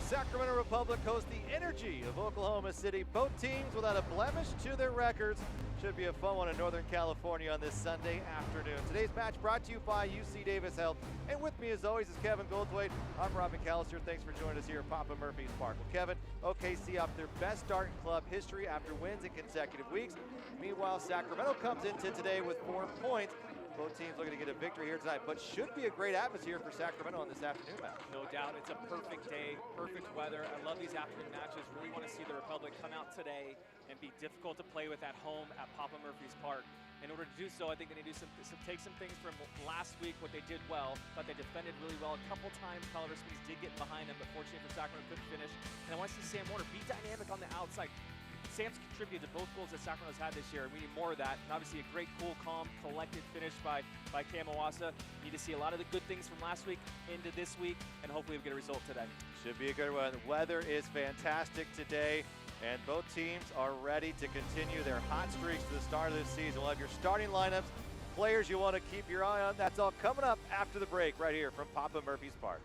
Sacramento Republic hosts the energy of Oklahoma City. Both teams without a blemish to their records. Should be a fun one in Northern California on this Sunday afternoon. Today's match brought to you by UC Davis Health. And with me as always is Kevin Goldthwait. I'm Rob McAllister. Thanks for joining us here at Papa Murphy's Park. Well, Kevin, OKC off their best start in club history after wins in consecutive weeks. Meanwhile, Sacramento comes into today with 4 points. Both teams looking to get a victory here tonight, but should be a great atmosphere for Sacramento on this afternoon match. No doubt, it's a perfect day, perfect weather. I love these afternoon matches. Really want to see the Republic come out today and be difficult to play with at home at Papa Murphy's Park. In order to do so, I think they need to take some things from last week, what they did well. Thought they defended really well. A couple times, Colorado Springs did get behind them, but fortunately for Sacramento, couldn't finish. And I want to see Sam Warner be dynamic on the outside. Sam's contributed to both goals that Sacramento's had this year, and we need more of that. And obviously a great, cool, calm, collected finish by Cam Iwasa. Need to see a lot of the good things from last week into this week, and hopefully we get a result today. Should be a good one. The weather is fantastic today, and both teams are ready to continue their hot streaks to the start of this season. We'll have your starting lineups, players you want to keep your eye on. That's all coming up after the break right here from Papa Murphy's Park.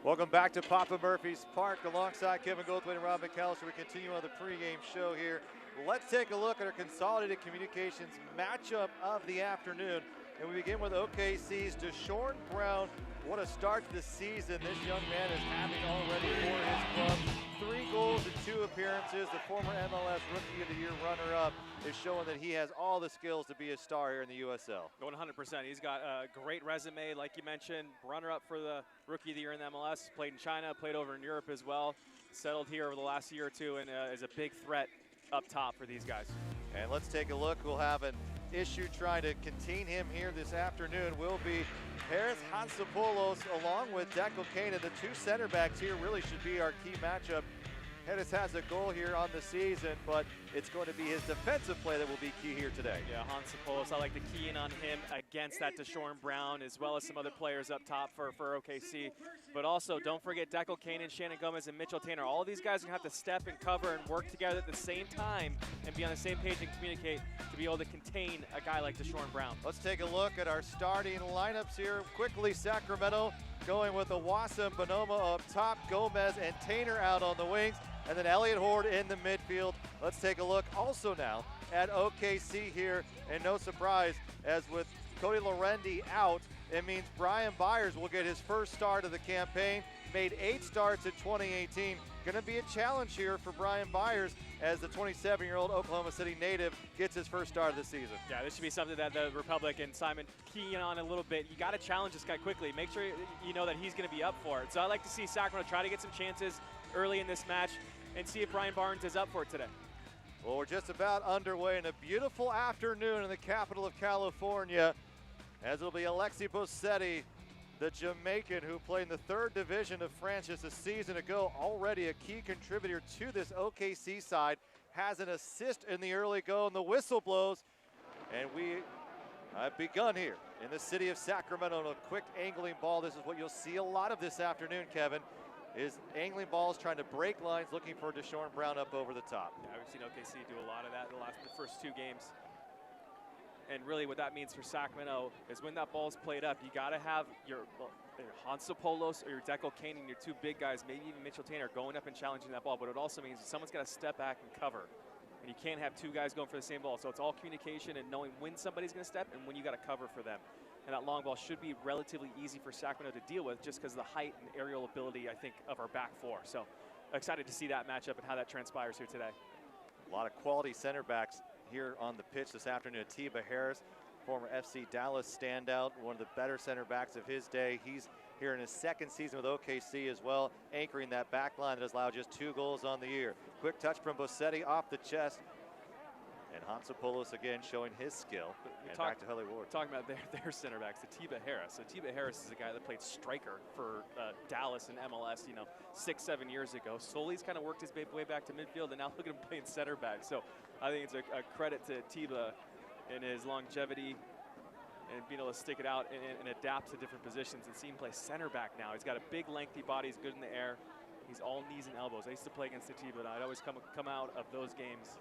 Welcome back to Papa Murphy's Park alongside Kevin Goldthwait and Rob McAllister. We continue on the pregame show here. Let's take a look at our Consolidated Communications matchup of the afternoon. And we begin with OKC's Deshaun Brown. What a start to the season this young man is having already for his club. 3 goals in 2 appearances. The former MLS Rookie of the Year runner-up is showing that he has all the skills to be a star here in the USL. 100%. He's got a great resume, like you mentioned. Runner-up for the Rookie of the Year in the MLS. Played in China, played over in Europe as well. Settled here over the last year or two, and is a big threat up top for these guys. And let's take a look. We'll have an issue trying to contain him here this afternoon. Will be Harris Hansopoulos along with Declan Kane, and the 2 center backs here really should be our key matchup. Harris has a goal here on the season, but it's going to be his defensive play that will be key here today. Yeah, Hansopoulos, I like to key in on him against that Deshaun Brown, as well as some other players up top for OKC. But also, don't forget Declan Kane and Shannon Gomez and Mitchell Tanner. All of these guys are going to have to step and cover and work together at the same time and be on the same page and communicate to be able to contain a guy like Deshaun Brown. Let's take a look at our starting lineups here. Quickly, Sacramento going with Iwasa and Bonoma up top, Gomez and Tanner out on the wings, and then Elliott Horde in the midfield. Let's take a look also now at OKC here, and no surprise, as with Cody Lorendi out, it means Brian Byers will get his first start of the campaign. made 8 starts in 2018. Going to be a challenge here for Brian Byers as the 27-year-old Oklahoma City native gets his first start of the season. Yeah, this should be something that the Republic and Simon key in on a little bit. You got to challenge this guy quickly. Make sure you know that he's going to be up for it. So I like to see Sacramento try to get some chances early in this match and see if Brian Barnes is up for it today. Well, we're just about underway in a beautiful afternoon in the capital of California, as it'll be Alexi Bossetti, the Jamaican who played in the 3rd division of France just a season ago, already a key contributor to this OKC side, has an assist in the early go, and the whistle blows, and we have begun here in the city of Sacramento on a quick angling ball. This is what you'll see a lot of this afternoon, Kevin, is angling balls trying to break lines, looking for Deshaun Brown up over the top. Yeah, we've seen OKC do a lot of that in the first 2 games. And really what that means for Sacramento is when that ball's played up, you got to have your Hansopolos or your Deco Koenig, your 2 big guys, maybe even Mitchell Tanner, going up and challenging that ball. But it also means someone's got to step back and cover. And you can't have 2 guys going for the same ball. So it's all communication and knowing when somebody's going to step and when you got to cover for them. And that long ball should be relatively easy for Sacramento to deal with just because of the height and aerial ability, I think, of our back 4. So excited to see that matchup and how that transpires here today. A lot of quality center backs here on the pitch this afternoon. Atiba Harris, former FC Dallas standout, one of the better center backs of his day. He's here in his 2nd season with OKC as well, anchoring that back line that has allowed just 2 goals on the year. Quick touch from Bossetti off the chest. And Hansopolos again showing his skill. And back to Hully Ward. Talking about their center backs, Atiba Harris. Atiba Harris is a guy that played striker for Dallas and MLS, 6-7 years ago. Soli's kind of worked his way back to midfield, and now look at him playing center back. So I think it's a credit to Atiba in his longevity and being able to stick it out and adapt to different positions, and see him play center back now. He's got a big, lengthy body. He's good in the air. He's all knees and elbows. I used to play against Atiba, and I'd always come out of those games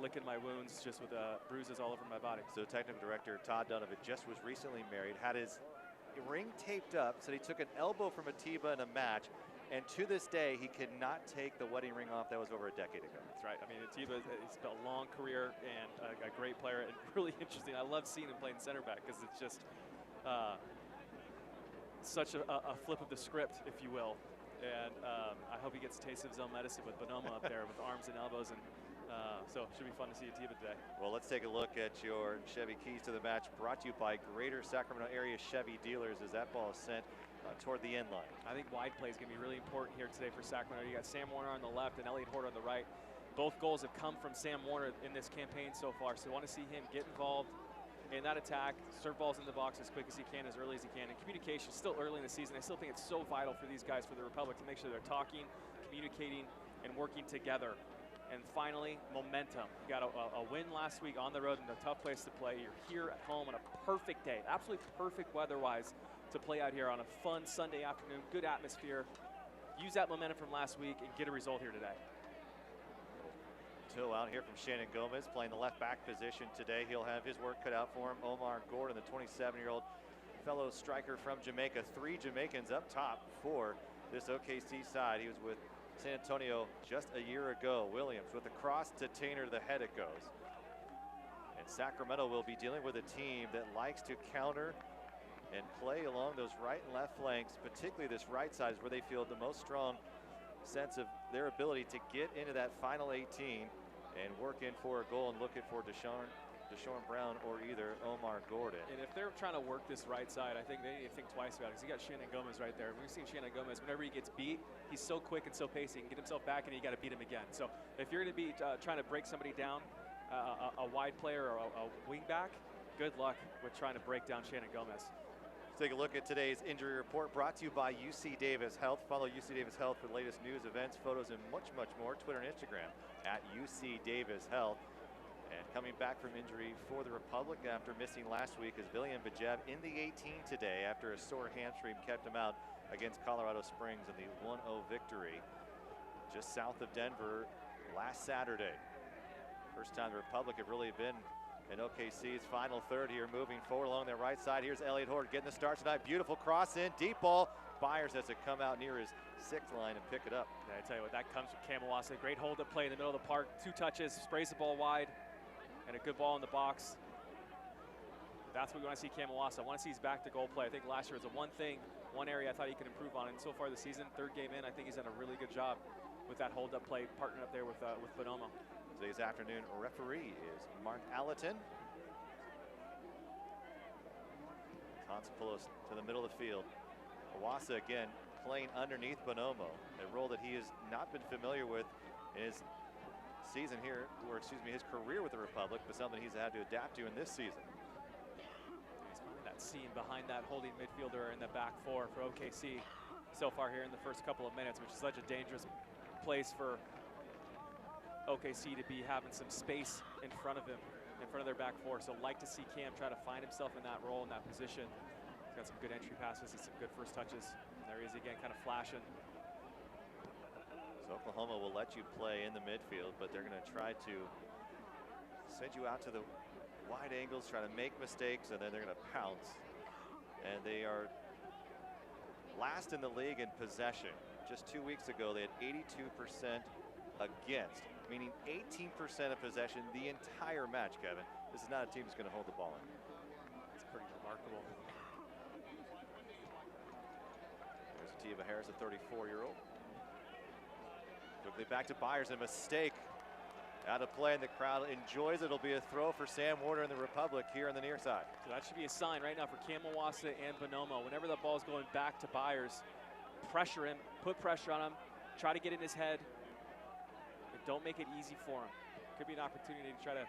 licking my wounds just with bruises all over my body. So technical director Todd Donovan just was recently married, had his ring taped up, said he took an elbow from Atiba in a match, and to this day he cannot take the wedding ring off. That was over a decade ago. That's right. I mean, Atiba, he's got a long career and a great player, and really interesting. I love seeing him playing center back because it's just such a flip of the script, if you will. And I hope he gets a taste of his own medicine with Bonoma up there with arms and elbows, and so it should be fun to see Atiba today. Well, let's take a look at your Chevy keys to the match, brought to you by Greater Sacramento Area Chevy Dealers, as that ball is sent toward the end line. I think wide play is going to be really important here today for Sacramento. You got Sam Warner on the left and Elliot Hort on the right. Both goals have come from Sam Warner in this campaign so far, so I want to see him get involved in that attack, serve balls in the box as quick as he can, as early as he can. And communication, still early in the season, I still think it's so vital for these guys, for the Republic, to make sure they're talking, communicating, and working together. And finally, momentum. You got a win last week on the road in a tough place to play. You're here at home on a perfect day, absolutely perfect weather-wise to play out here on a fun Sunday afternoon, good atmosphere. Use that momentum from last week and get a result here today. Toe out here from Shannon Gomez, playing the left back position today. He'll have his work cut out for him. Omar Gordon, the 27-year-old fellow striker from Jamaica. 3 Jamaicans up top for this OKC side. He was with San Antonio just a year ago. Williams with the cross to Tainer, to the head it goes. And Sacramento will be dealing with a team that likes to counter and play along those right and left flanks, particularly this right side is where they feel the most strong sense of their ability to get into that final 18 and work in for a goal, and looking for Deshaun Brown or either Omar Gordon. And if they're trying to work this right side, I think they need to think twice about it, because you got Shannon Gomez right there. We've seen Shannon Gomez, whenever he gets beat, he's so quick and so pacey. He can get himself back, and you got to beat him again. So if you're going to be trying to break somebody down, a wide player or a wing back, good luck with trying to break down Shannon Gomez. Let's take a look at today's injury report, brought to you by UC Davis Health. Follow UC Davis Health for the latest news, events, photos, and much, much more. Twitter and Instagram at UC Davis Health. And coming back from injury for the Republic after missing last week is William Bajev in the 18 today after a sore hamstring kept him out against Colorado Springs in the 1-0 victory just south of Denver last Saturday. First time the Republic have really been in OKC's final third here, moving forward along their right side. Here's Elliot Hort getting the start tonight. Beautiful cross in, deep ball. Byers has to come out near his 6th line and pick it up. Yeah, I tell you what, that comes from Kamawasa. Great hold up play in the middle of the park. 2 touches, sprays the ball wide, and a good ball in the box. That's what we want to see Kamawasa. I want to see his back to goal play. I think last year was the one thing one area I thought he could improve on. And so far this season, third game in, I think he's done a really good job with that hold-up play, partnering up there with Bonomo. Today's afternoon referee is Mark Allerton. Constantopoulos to the middle of the field. Iwasa again playing underneath Bonomo, a role that he has not been familiar with in his season here, or excuse me, his career with the Republic, but something he's had to adapt to in this season. He's finding that seam behind that holding midfielder in the back four for OKC so far here in the first couple of minutes, which is such a dangerous place for OKC to be having some space in front of him, in front of their back four. So like to see Cam try to find himself in that role, in that position. He's got some good entry passes and some good first touches. And there he is again, kind of flashing. So Oklahoma will let you play in the midfield, but they're going to try to send you out to the wide angles, try to make mistakes, and then they're going to pounce. And they are last in the league in possession. Just 2 weeks ago, they had 82% against, meaning 18% of possession the entire match, Kevin. This is not a team that's going to hold the ball in. It's pretty remarkable. There's Atiba Harris, a 34-year-old. Quickly back to Byers, a mistake. Out of play, and the crowd enjoys it. It'll be a throw for Sam Warder in the Republic here on the near side. So that should be a sign right now for Cam Iwasa and Bonomo. Whenever the ball's going back to Byers, pressure him, put pressure on him, try to get in his head. But don't make it easy for him. Could be an opportunity to try to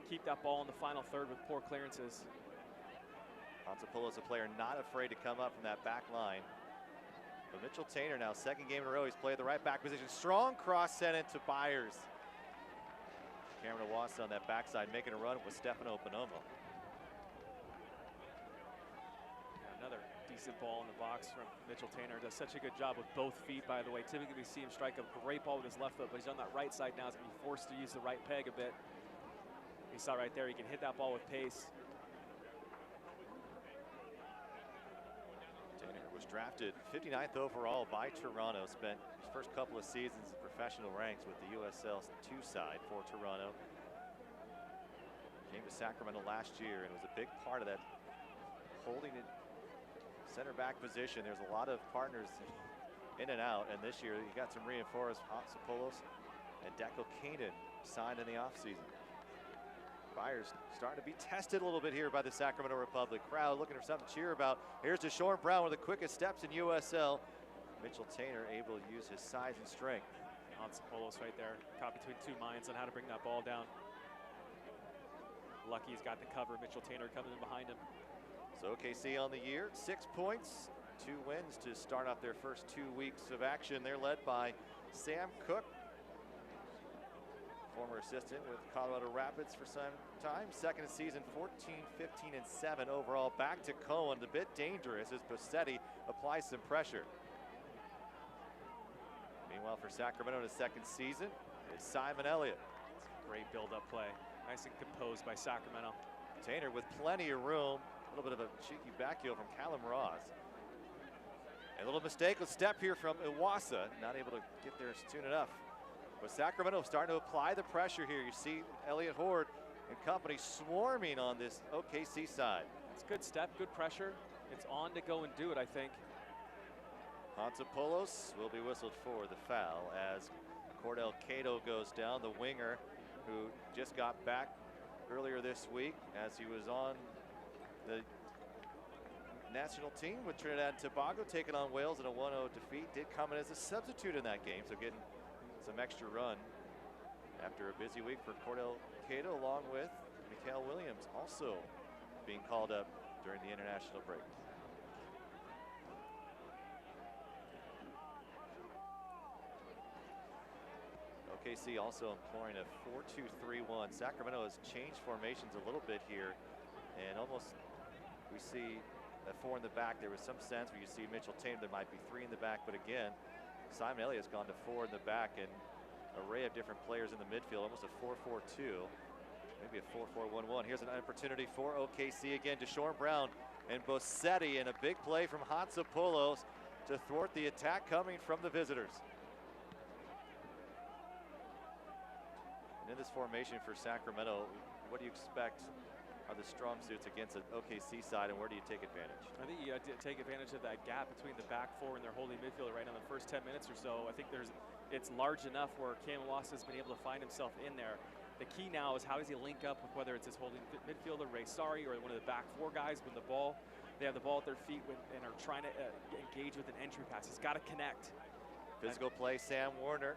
keep that ball in the final third with poor clearances. Constantopoulos, a player not afraid to come up from that back line. But Mitchell Taintor now, second game in a row, he's played the right back position. Strong cross sent into Byers. Cameron Iwasa on that backside making a run with Stefano Bonomo. Another decent ball in the box from Mitchell Taintor. Does such a good job with both feet, by the way. Typically we see him strike a great ball with his left foot, but he's on that right side now. He's going to be forced to use the right peg a bit. You saw right there, he can hit that ball with pace. Was drafted 59th overall by Toronto, spent his first couple of seasons in professional ranks with the USL 2 side for Toronto. Came to Sacramento last year and was a big part of that holding it center back position. There's a lot of partners in and out, and this year he got some reinforced. Constantopoulos and Deco Kanan signed in the offseason. Byers starting to be tested a little bit here by the Sacramento Republic crowd, looking for something to cheer about. Here's Deshaun Brown, one of the quickest steps in USL. Mitchell Taintor able to use his size and strength. Constantopoulos right there, caught between two minds on how to bring that ball down. Lucky he's got the cover. Mitchell Taintor coming in behind him. So OKC on the year, 6 points, 2 wins to start off their first 2 weeks of action. They're led by Sam Cook, former assistant with Colorado Rapids for some time. Second season, 14, 15, and 7 overall. Back to Cohen, a bit dangerous as Bossetti applies some pressure. Meanwhile, for Sacramento in his second season, it's Simon Elliott. It's a great build-up play. Nice and composed by Sacramento. Taintor with plenty of room. A little bit of a cheeky back heel from Callum Ross. A little mistake, a step here from Iwasa. Not able to get there soon enough. But Sacramento starting to apply the pressure here. You see Elliott Horde and company swarming on this OKC side. It's a good step, good pressure. It's on to go and do it, I think. Constantopoulos will be whistled for the foul as Cordell Cato goes down, the winger who just got back earlier this week as he was on the national team with Trinidad and Tobago, taking on Wales in a 1-0 defeat. Did come in as a substitute in that game, so getting some extra run after a busy week for Cordell Cato, along with Mikael Williams also being called up during the international break. OKC also employing a 4-2-3-1. Sacramento has changed formations a little bit here, and almost we see a 4 in the back. There was some sense where you see Mitchell Taintor, there might be 3 in the back, but again, Simon Elliott's gone to 4 in the back, and array of different players in the midfield, almost a 4-4-2, maybe a 4-4-1-1. Here's an opportunity for OKC again. Deshaun Brown and Bossetti, and a big play from Constantopoulos to thwart the attack coming from the visitors. And in this formation for Sacramento, what do you expect are the strong suits against an OKC side, and where do you take advantage? I think you take advantage of that gap between the back four and their holding midfielder right now in the first 10 minutes or so. I think it's large enough where Kamawasa has been able to find himself in there. The key now is how does he link up with whether it's his holding midfielder, Ray Sari, or one of the back four guys when they have the ball at their feet and are trying to engage with an entry pass. He's got to connect. Physical play, Sam Warner.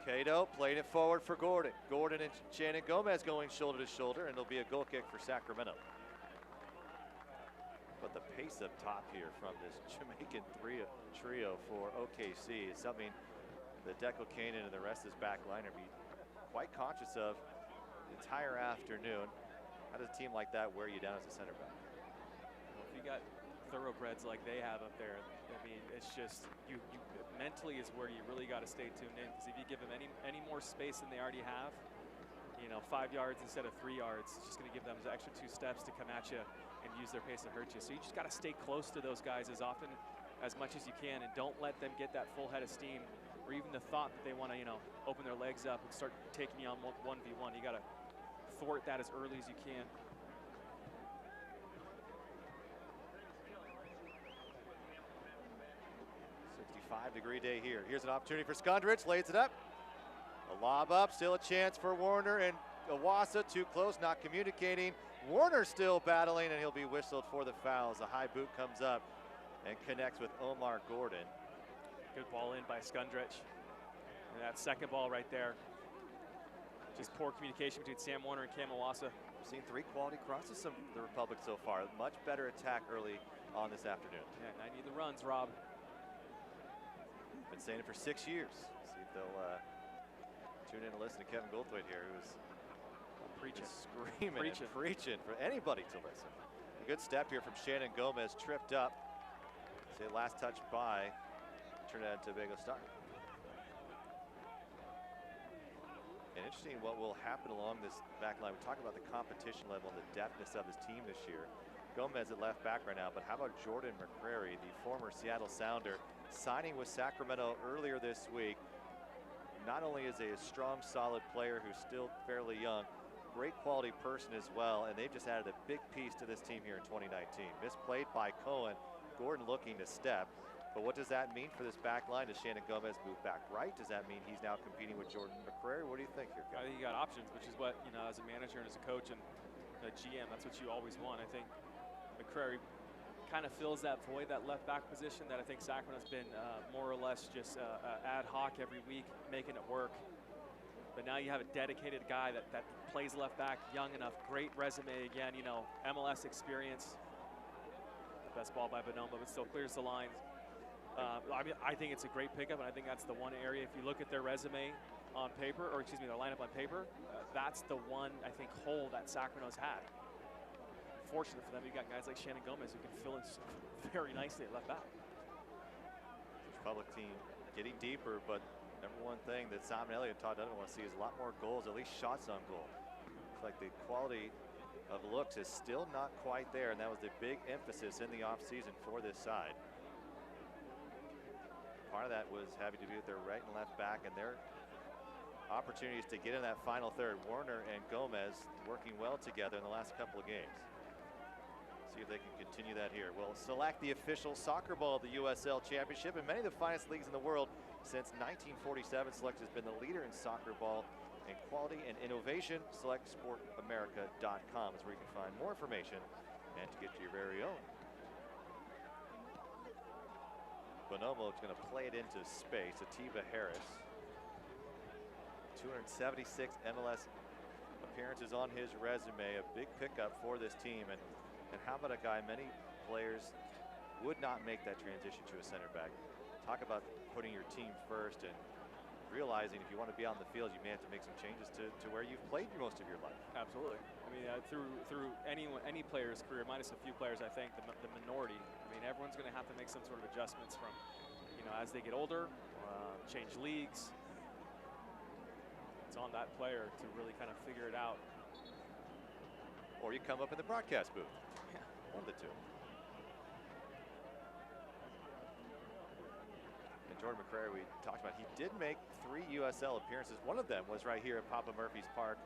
Cato played it forward for Gordon. Gordon and Shannon Gomez going shoulder to shoulder, and it'll be a goal kick for Sacramento. But the pace up top here from this Jamaican trio for OKC is something that Deco Kanan and the rest of his back line are be quite conscious of the entire afternoon. How does a team like that wear you down as a center back? Well, if you got thoroughbreds like they have up there, I mean, it's just you mentally is where you really got to stay tuned in, because if you give them any more space than they already have, 5 yards instead of 3 yards, it's just going to give them the extra 2 steps to come at you and use their pace to hurt you. So you just got to stay close to those guys as often as much as you can, and don't let them get that full head of steam or even the thought that they want to open their legs up and start taking you on 1v1. You got to thwart that as early as you can. 65-degree day here. Here's an opportunity for Skundrich, lays it up. A lob up, still a chance for Warner, and Awasa too close, not communicating. Warner still battling, and he'll be whistled for the fouls. A high boot comes up and connects with Omar Gordon. Good ball in by Skundrich. And that second ball right there, just poor communication between Sam Warner and Kamawasa. We've seen 3 quality crosses from the Republic so far. Much better attack early on this afternoon. Yeah, and I need the runs, Rob. Been saying it for 6 years. See if they'll tune in and listen to Kevin Goldthwait here, who's preaching, screaming and preaching for anybody to listen. A good step here from Shannon Gomez, tripped up. Say last touch by Trinidad and Tobago star. And interesting what will happen along this back line. We talk about the competition level and the depthness of this team this year. Gomez at left back right now, but how about Jordan McCrary, the former Seattle Sounder, signing with Sacramento earlier this week. Not only is he a strong, solid player who's still fairly young, great quality person as well, and they've just added a big piece to this team here in 2019. Misplayed by Cohen, Gordon looking to step, but what does that mean for this back line? Does Shannon Gomez move back right? Does that mean he's now competing with Jordan McCrary? What do you think here, I think you got options, which is what, as a manager and as a coach and a GM, that's what you always want. I think McCrary kind of fills that void, that left back position that I think Sacramento's been more or less just ad hoc every week, making it work. But now you have a dedicated guy that plays left back, young enough, great resume again, MLS experience. The best ball by Bonoma, but still clears the lines. I mean, I think it's a great pickup, and I think that's the one area, if you look at their resume on paper, or excuse me, their lineup on paper, that's the one, I think, hole that Sacramento's had. Fortunate for them, you got guys like Shannon Gomez who can fill in very nicely at left back. The Republic team getting deeper, but number one thing that Simon Elliott and Todd doesn't want to see is a lot more goals, at least shots on goal. It's like the quality of looks is still not quite there, and that was the big emphasis in the offseason for this side. Part of that was having to do with their right and left back and their opportunities to get in that final third. Warner and Gomez working well together in the last couple of games. See if they can continue that here. We'll select the official soccer ball of the USL Championship, and many of the finest leagues in the world since 1947. Select has been the leader in soccer ball and quality and innovation. SelectSportAmerica.com is where you can find more information and to get to your very own. Bonomo is going to play it into space. Atiba Harris, 276 MLS appearances on his resume, a big pickup for this team. And how about a guy many players would not make that transition to a center back? Talk about putting your team first and realizing if you want to be on the field, you may have to make some changes to where you've played most of your life. Absolutely. I mean, through any player's career, minus a few players, I think, the minority. I mean, everyone's going to have to make some sort of adjustments from, as they get older, change leagues. It's on that player to really kind of figure it out. Or you come up in the broadcast booth. Yeah. One of the two. And Jordan McCrary, we talked about, he did make 3 USL appearances. One of them was right here at Papa Murphy's Park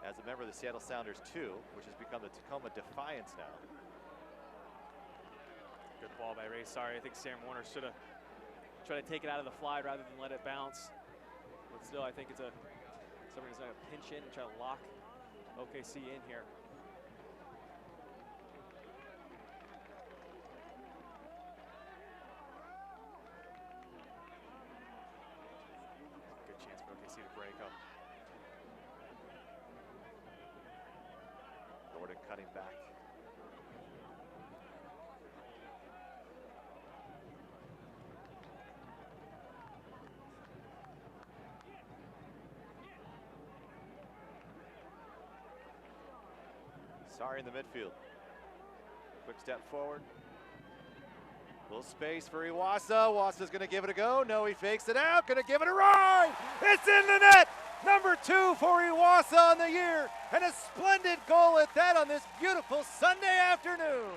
as a member of the Seattle Sounders too, which has become the Tacoma Defiance now. Good ball by Ray. Sorry, I think Sam Warner should have tried to take it out of the fly rather than let it bounce. But still, I think it's somebody's going to pinch in and try to lock OKC in here. Good chance for OKC to break up. Gordon cutting back. Sorry in the midfield. Quick step forward. Little space for Iwasa. Iwasa's going to give it a go. No, he fakes it out. Going to give it a ride. It's in the net. Number 2 for Iwasa on the year. And a splendid goal at that on this beautiful Sunday afternoon.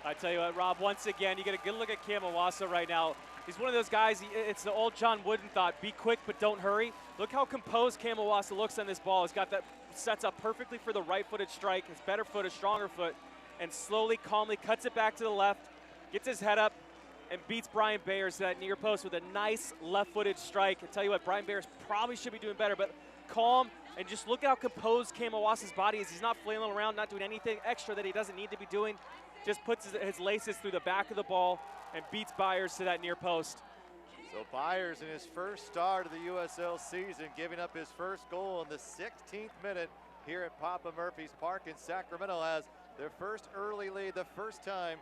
I tell you what, Rob, once again, you get a good look at Cam Iwasa right now. He's one of those guys, it's the old John Wooden thought, be quick but don't hurry. Look how composed Cam Iwasa looks on this ball. He's got that, sets up perfectly for the right-footed strike, his better foot, his stronger foot, and slowly, calmly cuts it back to the left, gets his head up, and beats Brian Bayers to that near post with a nice left-footed strike. I tell you what, Brian Bayers probably should be doing better, but calm, and just look how composed Cam Iwasa's body is. He's not flailing around, not doing anything extra that he doesn't need to be doing. Just puts his laces through the back of the ball and beats Byers to that near post. So Byers in his first start of the USL season, giving up his first goal in the 16th minute here at Papa Murphy's Park in Sacramento, has their first early lead, the first time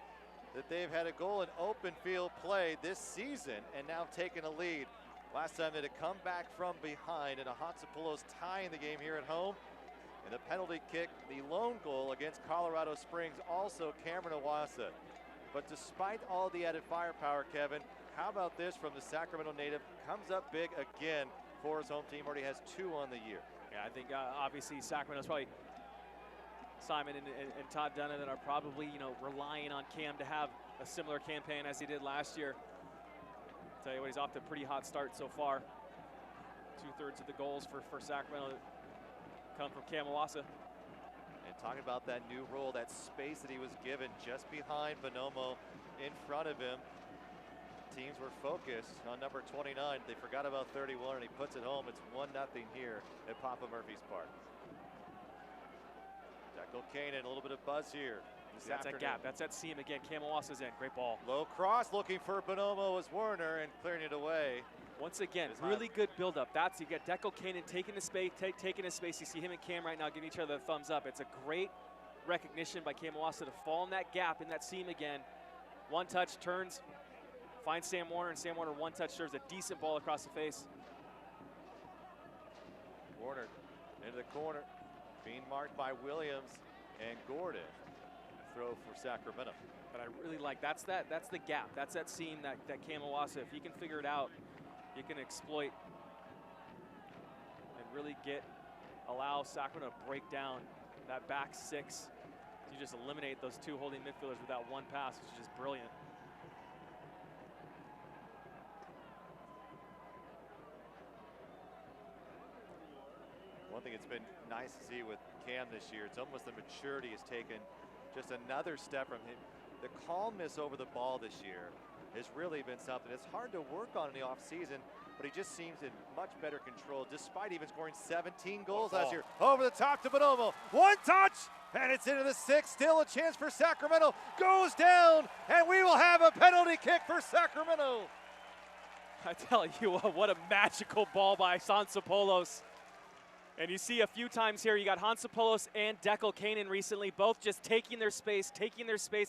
that they've had a goal in open field play this season, and now taking a lead. Last time they had come back from behind, and a Hatsapoulos tying the game here at home. And the penalty kick, the lone goal against Colorado Springs, also Cameron Iwasa. But despite all the added firepower, Kevin, how about this from the Sacramento native? Comes up big again for his home team. Already has 2 on the year. Yeah, I think obviously Sacramento's probably, Simon and Todd Donovan are probably, relying on Cam to have a similar campaign as he did last year. Tell you what, he's off to a pretty hot start so far. 2/3 of the goals for Sacramento come from Cam Iwasa. And talking about that new role, that space that he was given just behind Bonomo in front of him. Teams were focused on number 29. They forgot about 31, and he puts it home. It's 1-0 here at Papa Murphy's Park. Declan Kanan, a little bit of buzz here. That's that gap. That's that seam again. Cam Iwasa's in. Great ball. Low cross, looking for Bonomo as Warner, and clearing it away. Once again, really good build-up. That's, you get Declan Kanan taking the space, taking his space. You see him and Cam right now giving each other the thumbs up. It's a great recognition by Cam Iwasa to fall in that gap, in that seam again. One touch, turns, finds Sam Warner, and Sam Warner one touch serves a decent ball across the face. Warner into the corner, being marked by Williams and Gordon. Throw for Sacramento. But I really like, that's the gap. That's that seam that Cam Iwasa, if he can figure it out, you can exploit and really allow Sacramento to break down that back 6. You just eliminate those 2 holding midfielders with that one pass, which is just brilliant. One thing it's been nice to see with Cam this year, it's almost the maturity has taken just another step from him. The calmness over the ball this year has really been something. It's hard to work on in the offseason, but he just seems in much better control, despite even scoring 17 goals last year. Over the top to Bonomo. One touch, and it's into the 6. Still a chance for Sacramento. Goes down, and we will have a penalty kick for Sacramento. I tell you what a magical ball by Hansopoulos. And you see a few times here, you got Hansopoulos and Declan Kanan recently, both just taking their space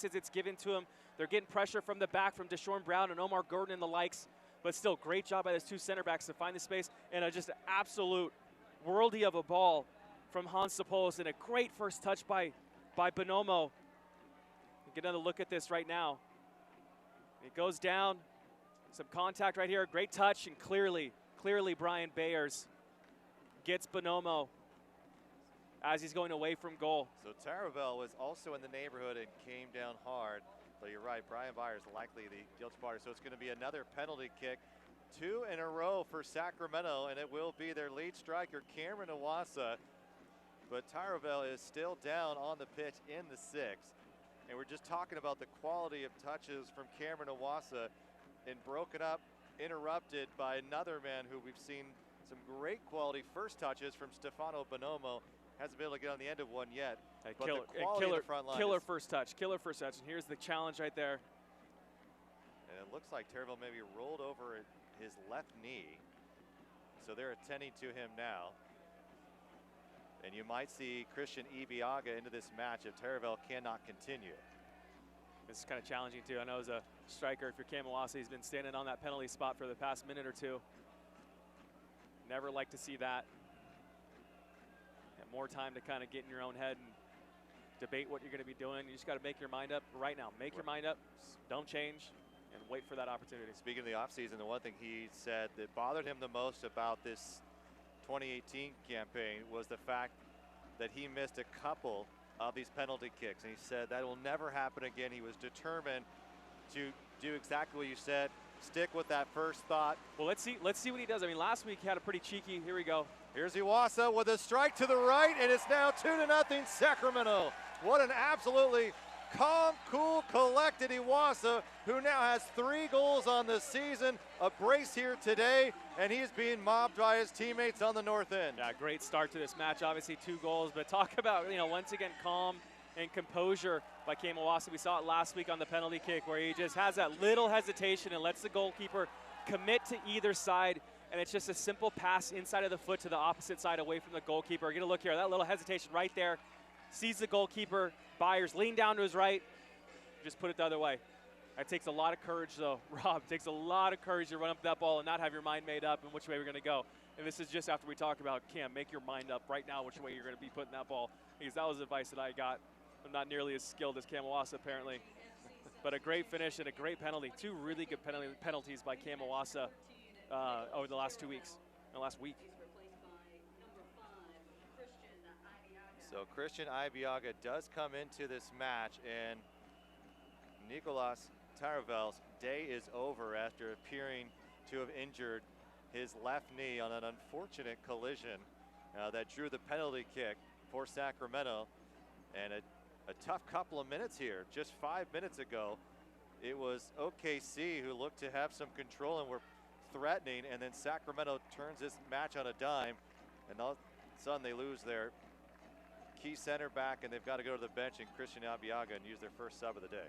as it's given to them. They're getting pressure from the back from Deshaun Brown and Omar Gordon and the likes, but still great job by those 2 center backs to find the space, and just an absolute worldie of a ball from Hansopoulos, and a great first touch by Bonomo. Get another look at this right now. It goes down, some contact right here, great touch, and clearly Brian Bayers gets Bonomo as he's going away from goal. So Taravel was also in the neighborhood and came down hard. But you're right, Brian Byers likely the guilt spotter. So it's going to be another penalty kick. 2 in a row for Sacramento, and it will be their lead striker, Cameron Iwasa. but Taravel is still down on the pitch in the 6th. And we're just talking about the quality of touches from Cameron Iwasa, and broken up, interrupted by another man who we've seen some great quality first touches from Stefano Bonomo. Hasn't been able to get on the end of one yet. But the quality of the front line killer first touch. And here's the challenge right there. And it looks like Taravel maybe rolled over his left knee. So they're attending to him now. And you might see Christian Ibiaga into this match if Taravel cannot continue. This is kind of challenging too. I know as a striker, if you're Cam Iwasa, he's been standing on that penalty spot for the past minute or two. Never like to see that. Have more time to kind of get in your own head and debate what you're going to be doing. You just got to make your mind up right now. Make your mind up. Don't change and wait for that opportunity. Speaking of the offseason, the one thing he said that bothered him the most about this 2018 campaign was the fact that he missed a couple of these penalty kicks, and he said that will never happen again. He was determined to do exactly what you said, stick with that first thought. Well, let's see what he does. I mean, last week he had a pretty cheeky. Here we go. Here's Iwasa with a strike to the right, and it's now 2-0 Sacramento. What an absolutely calm, cool, collected Iwasa, who now has 3 goals on the season, a brace here today, and he's being mobbed by his teammates on the north end. Yeah, great start to this match. Obviously 2 goals, but talk about, once again, calm and composure by Cam Iwasa. We saw it last week on the penalty kick where he just has that little hesitation and lets the goalkeeper commit to either side, and it's just a simple pass inside of the foot to the opposite side away from the goalkeeper. Get a look here, that little hesitation right there. Sees the goalkeeper, Byers lean down to his right, just put it the other way. That takes a lot of courage though, Rob. It takes a lot of courage to run up that ball and not have your mind made up in which way we're gonna go. And this is just after we talked about, Cam, make your mind up right now which way you're gonna be putting that ball. Because that was advice that I got. I'm not nearly as skilled as Cam Iwasa apparently. But a great finish and a great penalty. 2 really good penalties by Cam Iwasa over the last 2 weeks, the last week. So Christian Ibiaga does come into this match, and Nicolas Taravel's day is over after appearing to have injured his left knee on an unfortunate collision that drew the penalty kick for Sacramento. And a tough couple of minutes here. Just 5 minutes ago, it was OKC who looked to have some control and were threatening, and then Sacramento turns this match on a dime, and all of a sudden they lose their key center back, and they've got to go to the bench and Christian Ibiaga and use their first sub of the day.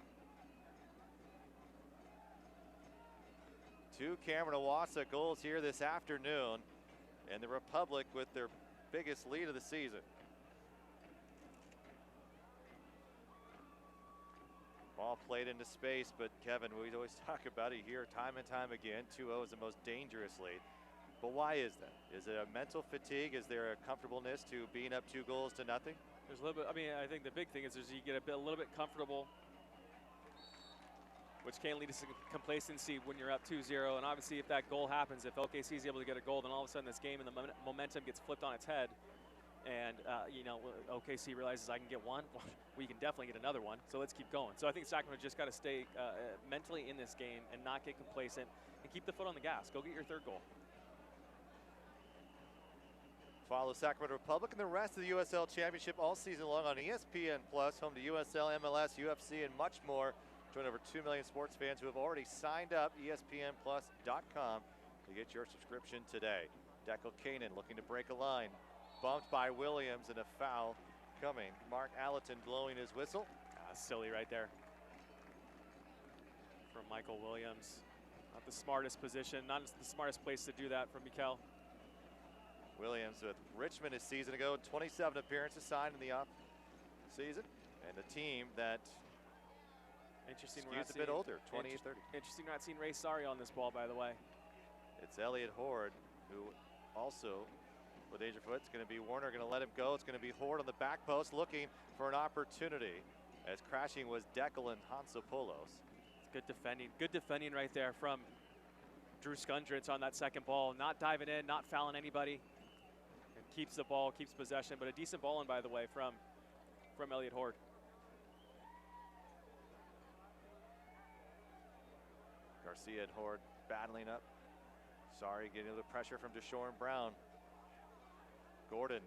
2 Cameron Iwasa goals here this afternoon, and the Republic with their biggest lead of the season. Ball played into space, but Kevin, we always talk about it here time and time again. 2-0 is the most dangerous lead. But why is that? Is it a mental fatigue? Is there a comfortableness to being up 2 goals to nothing? There's a little bit, I think the big thing is you get a little bit comfortable, which can lead to some complacency when you're up 2-0. And obviously if that goal happens, if OKC is able to get a goal, then all of a sudden this game and the momentum gets flipped on its head. And, OKC realizes I can get one, we can definitely get another one, so let's keep going. So I think Sacramento just got to stay mentally in this game and not get complacent and keep the foot on the gas. Go get your 3rd goal. Follow Sacramento Republic and the rest of the USL Championship all season long on ESPN+, home to USL, MLS, UFC, and much more. Join over 2 million sports fans who have already signed up, ESPNplus.com, to get your subscription today. Declan Kanan looking to break a line. Bumped by Williams, and a foul coming. Mark Allerton blowing his whistle. Silly right there from Michael Williams. Not the smartest position, not the smartest place to do that from Mikel. Williams with Richmond a season ago, 27 appearances signed in the off season, and a team that interesting skews a bit older, 28-30. Interesting not seeing Ray Sari on this ball, by the way. It's Elliot Horde, who also with Dangerfoot. It's going to be Warner going to let him go. It's going to be Horde on the back post looking for an opportunity, as crashing was Declan Hansopoulos. Good defending right there from Drew Skundrits on that second ball. Not diving in, not fouling anybody. And keeps the ball, keeps possession, but a decent ball in, by the way, from Elliot Horde. Garcia and Horde battling up. Sorry, getting a little pressure from Deshaun Brown. Gordon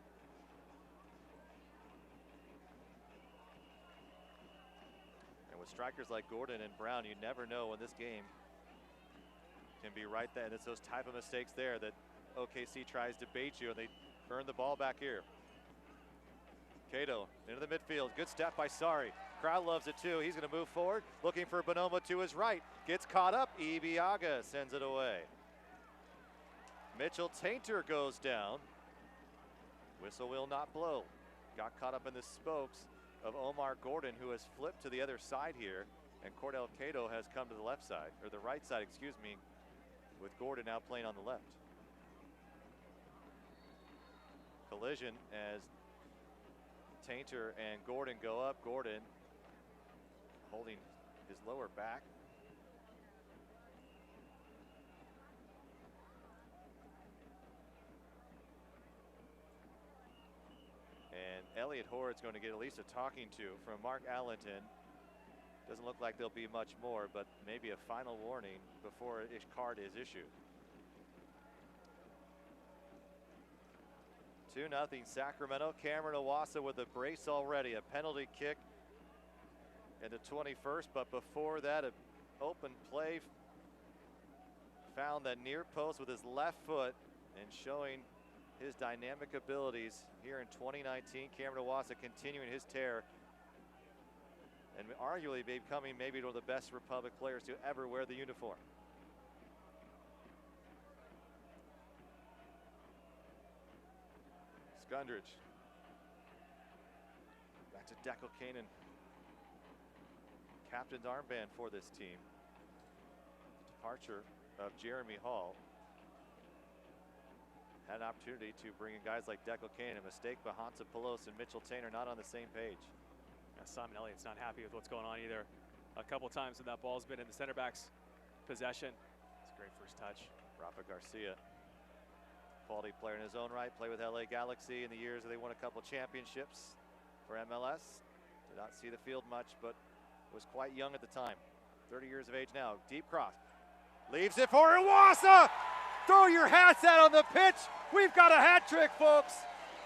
with strikers like Gordon and Brown, you never know when this game can be right there. And it's those type of mistakes there that OKC tries to bait you, and they earn the ball back here. Cato into the midfield. Good step by Sari. Crowd loves it too. He's going to move forward, looking for Bonoma to his right. Gets caught up. Ibiaga sends it away. Mitchell Tainter goes down. Whistle will not blow. Got caught up in the spokes of Omar Gordon, who has flipped to the other side here, and Cordell Cato has come to the left side, or the right side, excuse me, with Gordon now playing on the left. Collision as Tainter and Gordon go up. Gordon holding his lower back. And Elliot Horrid's going to get at least a talking to from Mark Allenton. Doesn't look like there'll be much more, but maybe a final warning before a card is issued. 2-0 Sacramento. Cameron Owasa with a brace already. A penalty kick in the 21st, but before that, an open play. Found that near post with his left foot and showing his dynamic abilities here in 2019. Cameron Owasa continuing his tear and arguably becoming maybe one of the best Republic players to ever wear the uniform. Skundridge. Back to Dekel Kanan. Captain's armband for this team. Departure of Jeremy Hall. Had an opportunity to bring in guys like Dekel Kanan. A mistake by Hansa Pelos and Mitchell Tainter not on the same page. Yeah, Simon Elliott's not happy with what's going on either. A couple times when that ball's been in the center back's possession. It's a great first touch. Rafa Garcia. Quality player in his own right. Played with LA Galaxy in the years that they won a couple championships for MLS. Did not see the field much, but was quite young at the time. 30 years of age now. Deep cross. Leaves it for Owasa! Throw your hats out on the pitch. We've got a hat trick, folks.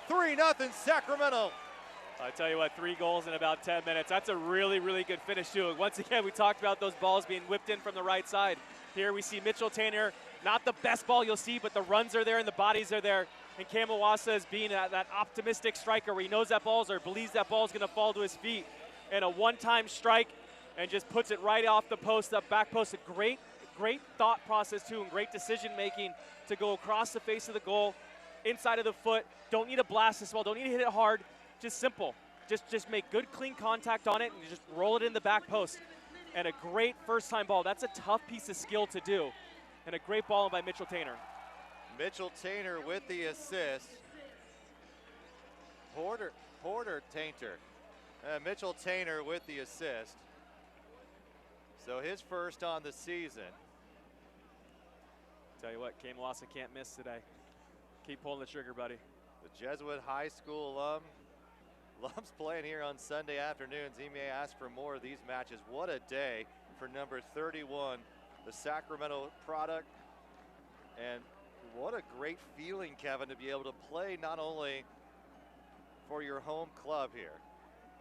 3-0 Sacramento. I tell you what, 3 goals in about 10 minutes. That's a really, really good finish too. Once again, we talked about those balls being whipped in from the right side. Here we see Mitchell Tainter, not the best ball you'll see, but the runs are there and the bodies are there. And Cam Owasa is being that optimistic striker where he knows that ball's or believes that ball's gonna fall to his feet. And a one-time strike and just puts it right off the post, up back post. A great thought process too, and great decision making to go across the face of the goal, inside of the foot. Don't need to blast this ball, don't need to hit it hard, just simple. Just make good, clean contact on it and just roll it in the back post. And a great first-time ball. That's a tough piece of skill to do. And a great ball by Mitchell Tainter. Mitchell Tainter with the assist. Porter Tainter. Mitchell Tainter with the assist. So his first on the season. Tell you what, Cam Owasa can't miss today. Keep pulling the trigger, buddy. The Jesuit High School alum. Loves playing here on Sunday afternoons. He may ask for more of these matches. What a day for number 31, the Sacramento product. And what a great feeling, Kevin, to be able to play not only for your home club here,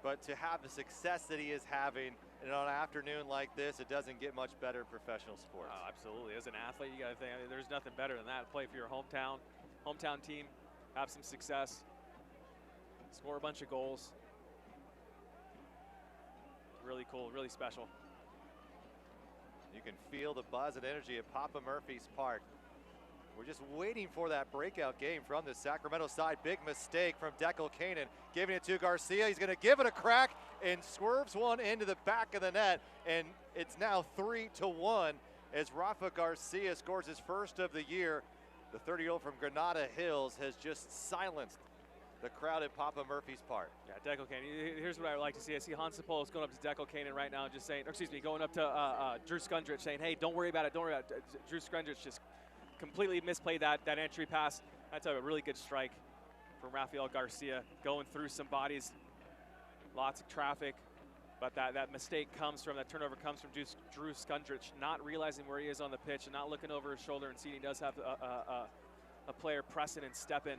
but to have the success that he is having. And on an afternoon like this, it doesn't get much better in professional sports. Oh, absolutely. As an athlete, you got to think, I mean, there's nothing better than that. Play for your hometown team, have some success, score a bunch of goals. Really cool, really special. You can feel the buzz and energy at Papa Murphy's Park. We're just waiting for that breakout game from the Sacramento side. Big mistake from Dekel Kanan, giving it to Garcia. He's going to give it a crack and swerves one into the back of the net. And it's now 3-1 as Rafa Garcia scores his first of the year. The 30-year-old from Granada Hills has just silenced the crowd at Papa Murphy's Park. Yeah, Dekel Kanan. Here's what I would like to see. I see Hansa Pelos going up to Dekel Kanan right now, just saying, or excuse me, going up to Drew Skundridge saying, hey, don't worry about it, don't worry about it. Drew Skundridge just completely misplayed that entry pass. That's a really good strike from Rafael Garcia, going through some bodies, lots of traffic, but that mistake comes from, that turnover comes from Drew Skundridge, not realizing where he is on the pitch and not looking over his shoulder and seeing he does have a player press in and step in.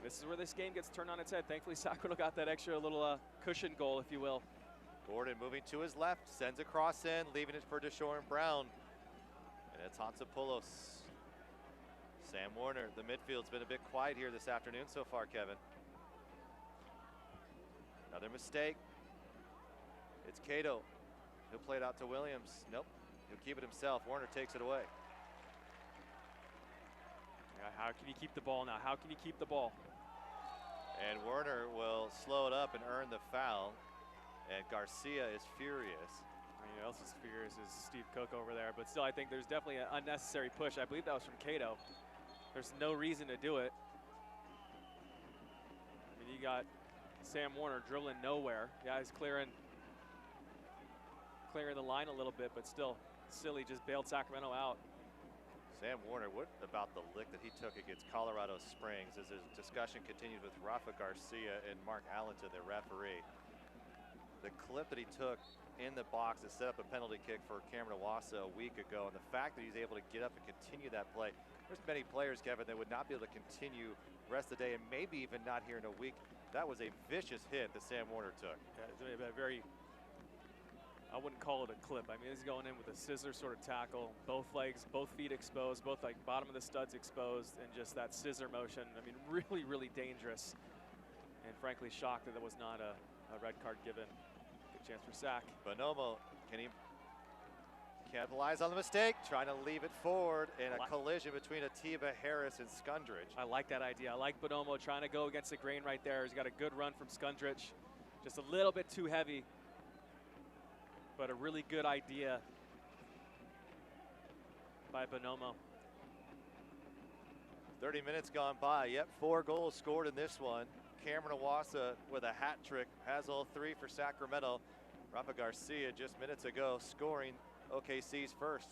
This is where this game gets turned on its head. Thankfully, Sacramento got that extra little cushion goal, if you will. Gordon moving to his left, sends a cross in, leaving it for Deshaun Brown. And it's Hansopoulos. Sam Warner, the midfield's been a bit quiet here this afternoon so far, Kevin. Another mistake. It's Cato. He'll play it out to Williams. Nope, he'll keep it himself. Warner takes it away. Yeah, how can you keep the ball now? How can you keep the ball? And Werner will slow it up and earn the foul. And Garcia is furious. Who else is furious is Steve Cook over there. But still, I think there's definitely an unnecessary push. I believe that was from Cato. There's no reason to do it. I mean, you got Sam Warner dribbling nowhere. Yeah, he's clearing the line a little bit, but still, silly, just bailed Sacramento out. Sam Warner, what about the lick that he took against Colorado Springs as his discussion continues with Rafa Garcia and Mark Allenton, the referee? The clip that he took in the box to set up a penalty kick for Cameron Iwasa a week ago, and the fact that he's able to get up and continue that play. There's many players, Kevin, that would not be able to continue the rest of the day and maybe even not here in a week. That was a vicious hit that Sam Warner took. Yeah, a very, I wouldn't call it a clip. I mean, he's going in with a scissor sort of tackle, both legs, both feet exposed, both like bottom of the studs exposed, and just that scissor motion. I mean, really, really dangerous. And frankly, shocked that there was not a red card given. Good chance for sack. Bonomo, can he capitalize on the mistake? Trying to leave it forward in a collision between Atiba, Harris, and Skundrich. I like that idea. I like Bonomo trying to go against the grain right there. He's got a good run from Skundrich. Just a little bit too heavy, but a really good idea by Bonomo. 30 minutes gone by. Yep, 4 goals scored in this one. Cameron Iwasa with a hat trick, has all 3 for Sacramento. Rafa Garcia just minutes ago scoring OKC's first.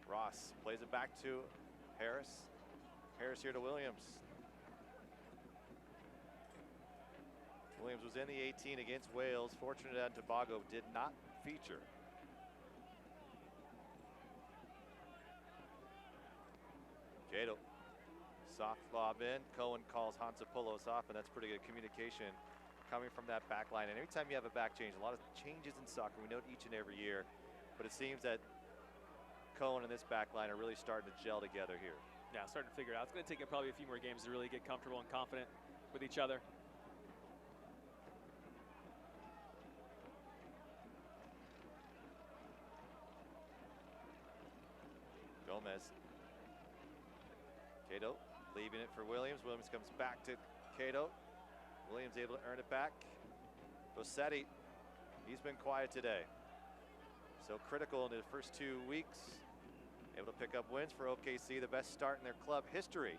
Ross plays it back to Harris. Harris here to Williams. Williams was in the 18 against Wales. Fortunate and Tobago did not feature. Cato. Soft lob in. Cohen calls Hansopoulos off, and that's pretty good communication coming from that back line. And every time you have a back change, a lot of changes in soccer, we know it each and every year, but it seems that Cohen and this back line are really starting to gel together here. Yeah, starting to figure it out. It's going to take probably a few more games to really get comfortable and confident with each other. Gomez. Cato leaving it for Williams. Williams comes back to Cato. Williams able to earn it back. Rossetti, he's been quiet today. So critical in the first 2 weeks. Able to pick up wins for OKC, the best start in their club history.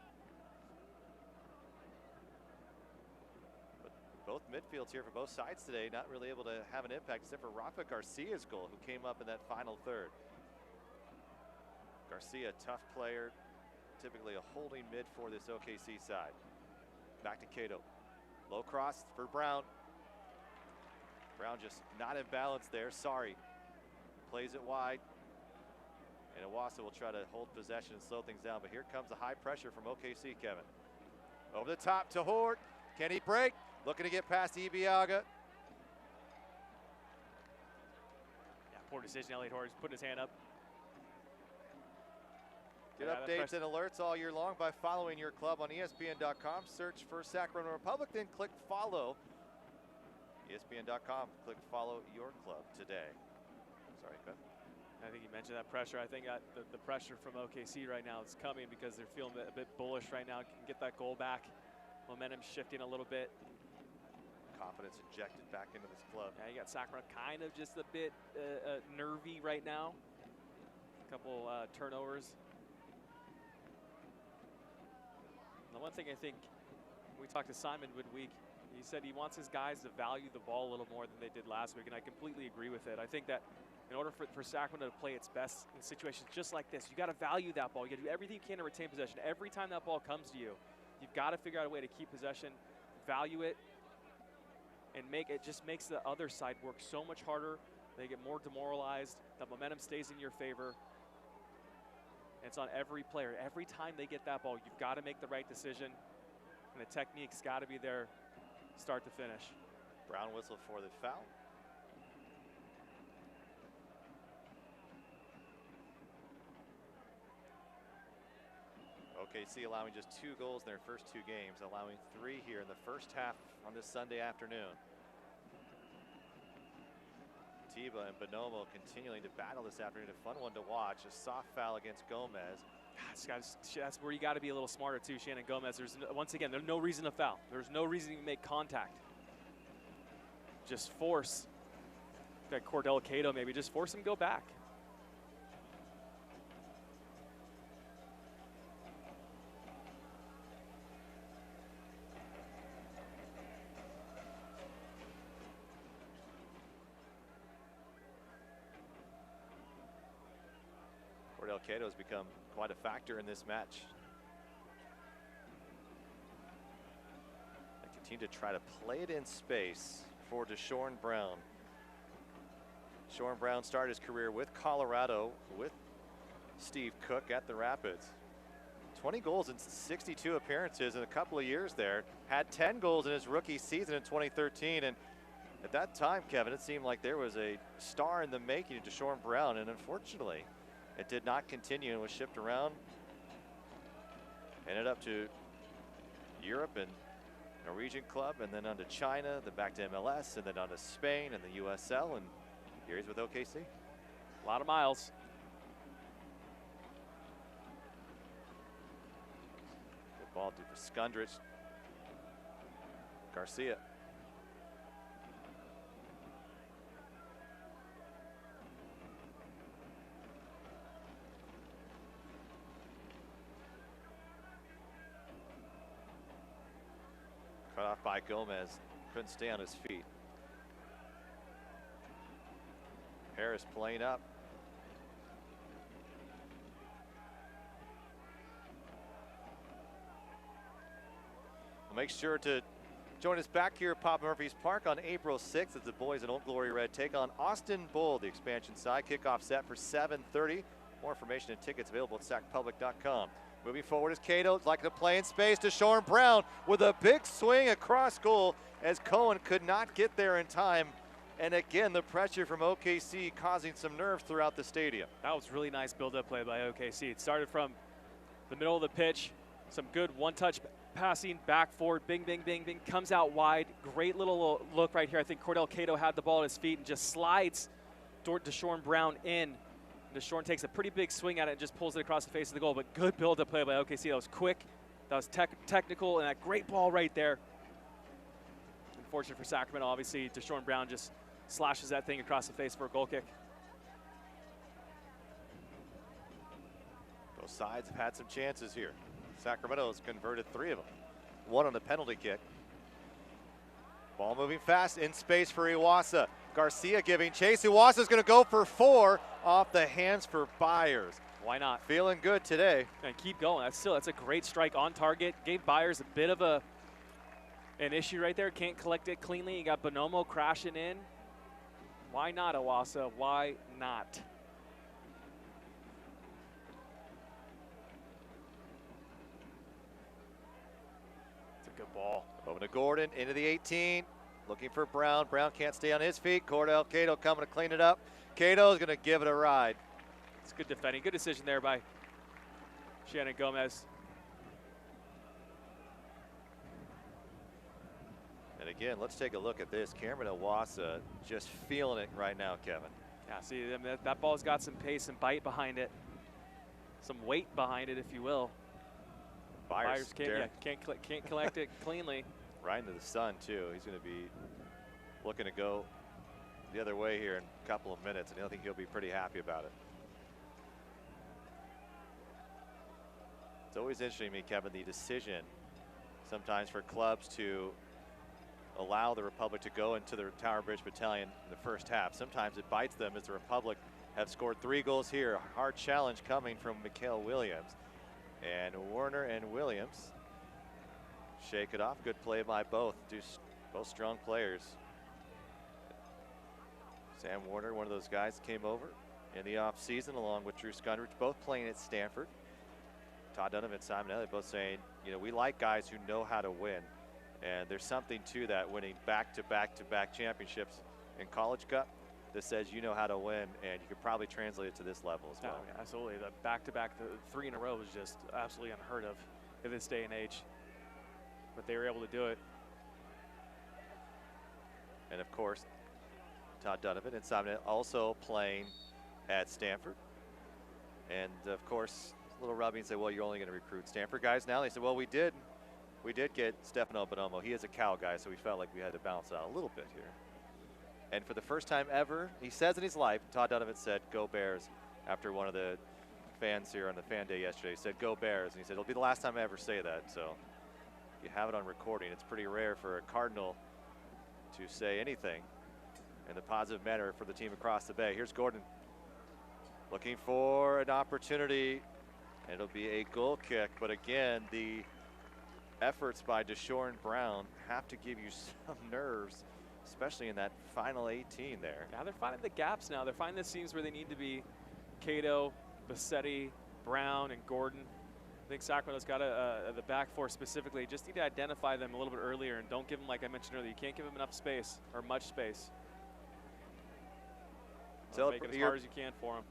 But both midfields here for both sides today not really able to have an impact except for Rafa Garcia's goal, who came up in that final third. Garcia, tough player, typically a holding mid for this OKC side. Back to Cato. Low cross for Brown. Brown just not in balance there, sorry. Plays it wide. And Iwasa will try to hold possession and slow things down, but here comes the high pressure from OKC, Kevin. Over the top to Hort. Can he break? Looking to get past Ibiaga. Yeah, poor decision. Elliot Hort is putting his hand up. Get updates and alerts all year long by following your club on ESPN.com. Search for Sacramento Republic, then click follow. ESPN.com. Click follow your club today. Sorry, Ben. I think you mentioned that pressure. I think the pressure from OKC right now is coming because they're feeling a bit bullish right now. Can get that goal back. Momentum shifting a little bit. Confidence injected back into this club. Yeah, you got Sacramento kind of just a bit nervy right now. A couple turnovers. The one thing I think, we talked to Simon midweek, he said he wants his guys to value the ball a little more than they did last week, and I completely agree with it. I think that in order for Sacramento to play its best in situations just like this, you got to value that ball. You got to do everything you can to retain possession. Every time that ball comes to you, you've got to figure out a way to keep possession, value it, and just makes the other side work so much harder. They get more demoralized. The momentum stays in your favor. And it's on every player. Every time they get that ball, you've got to make the right decision, and the technique's got to be there start to finish. Brown whistle for the foul. OKC allowing just 2 goals in their first 2 games, allowing 3 here in the first half on this Sunday afternoon. Tiba and Bonomo continuing to battle this afternoon. A fun one to watch. A soft foul against Gomez. That's where you got to be a little smarter too, Shannon Gomez. Once again, there's no reason to foul. There's no reason to make contact. Just force that Cordell Cato, maybe just force him to go back. Cordell Cato has become quite a factor in this match. They continue to try to play it in space for Deshaun Brown. Deshaun Brown started his career with Colorado with Steve Cook at the Rapids. 20 goals in 62 appearances in a couple of years there. Had 10 goals in his rookie season in 2013. And at that time, Kevin, it seemed like there was a star in the making of Deshaun Brown. And unfortunately, it did not continue and was shipped around. Ended up to Europe and Norwegian club, and then on to China, then back to MLS, and then on to Spain and the USL, and here he's with OKC. A lot of miles. Good ball due for Skundrich. Garcia. Cut off by Gomez, couldn't stay on his feet. Harris playing up. Well, make sure to join us back here at Papa Murphy's Park on April 6th as the boys in Old Glory Red take on Austin Bull, the expansion side. Kickoff set for 7:30. More information and tickets available at sacpublic.com. Moving forward is Cato, like to play in space to Deshaun Brown with a big swing across goal as Cohen could not get there in time. And again, the pressure from OKC causing some nerves throughout the stadium. That was really nice build-up play by OKC. It started from the middle of the pitch, some good one-touch passing, back forward, bing, bing, bing, bing, comes out wide. Great little look right here. I think Cordell Cato had the ball at his feet and just slides Deshaun Brown in. Deshaun takes a pretty big swing at it and just pulls it across the face of the goal, but good build-up play by OKC. That was quick, that was technical, and that great ball right there. Unfortunate for Sacramento, obviously, Deshaun Brown just slashes that thing across the face for a goal kick. Both sides have had some chances here. Sacramento has converted 3 of them. 1 on a penalty kick. Ball moving fast in space for Iwasa. Garcia giving chase. Iwasa's going to go for 4 off the hands for Byers. Why not? Feeling good today. And keep going. That's a great strike on target. Gave Byers a bit of an issue right there. Can't collect it cleanly. You got Bonomo crashing in. Why not, Iwasa? Why not? It's a good ball. Over to Gordon, into the 18. Looking for Brown. Brown can't stay on his feet. Cordell Cato coming to clean it up. Cato's going to give it a ride. It's good defending. Good decision there by Shannon Gomez. And again, let's take a look at this. Cameron Iwasa just feeling it right now, Kevin. Yeah, see, that ball's got some pace and bite behind it. Some weight behind it, if you will. Byers can't collect it cleanly. Right into the sun, too. He's going to be looking to go the other way here in a couple of minutes, and I think he'll be pretty happy about it. It's always interesting to me, Kevin, the decision sometimes for clubs to allow the Republic to go into the Tower Bridge Battalion in the first half. Sometimes it bites them as the Republic have scored 3 goals here. A hard challenge coming from Mikael Williams. And Warner and Williams shake it off. Good play by both. Both strong players. Sam Warner, one of those guys, came over in the offseason along with Drew Skundrich, both playing at Stanford. Todd Dunham and Simon Elliott both saying, you know, we like guys who know how to win. And there's something to that, winning back-to-back-to-back championships in College Cup that says you know how to win, and you could probably translate it to this level as well. Yeah, absolutely. The back-to-back, the 3 in a row is just absolutely unheard of in this day and age. But they were able to do it. And of course, Todd Donovan and Simon also playing at Stanford. And of course, a little rubbing and say, well, you're only going to recruit Stanford guys now. They said, well, we did get Stefano Bonomo. He is a Cal guy, so we felt like we had to balance it out a little bit here. And for the first time ever, he says in his life, Todd Donovan said, go Bears, after one of the fans here on the fan day yesterday. He said, go Bears. And he said, it'll be the last time I ever say that. So you have it on recording. It's pretty rare for a Cardinal to say anything in the positive manner for the team across the bay. Here's Gordon looking for an opportunity. It'll be a goal kick, but again, the efforts by Deshaun Brown have to give you some nerves, especially in that final 18 there. Yeah, they're finding the gaps now. They're finding the seams where they need to be. Cato, Bassetti, Brown, and Gordon. I think Sacramento's got the back four specifically. Just need to identify them a little bit earlier and don't give them, like I mentioned earlier, you can't give them enough space or much space. Make it as hard as you can for them.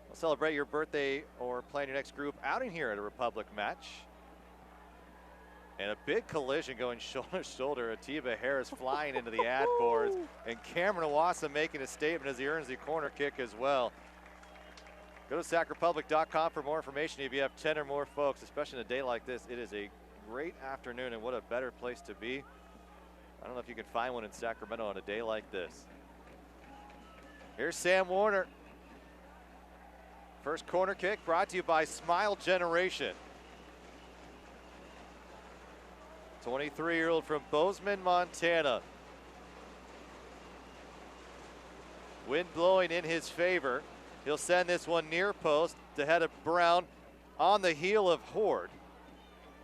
Well, celebrate your birthday or plan your next group outing here at a Republic match. And a big collision going shoulder to shoulder. Atiba Harris flying into the ad boards, and Cameron Iwasa making a statement as he earns the corner kick as well. Go to sacrepublic.com for more information. If you have 10 or more folks, especially in a day like this, it is a great afternoon, and what a better place to be. I don't know if you can find one in Sacramento on a day like this. Here's Sam Warner. First corner kick brought to you by Smile Generation. 23-year-old from Bozeman, Montana. Wind blowing in his favor. He'll send this one near post to head of Brown on the heel of Horde.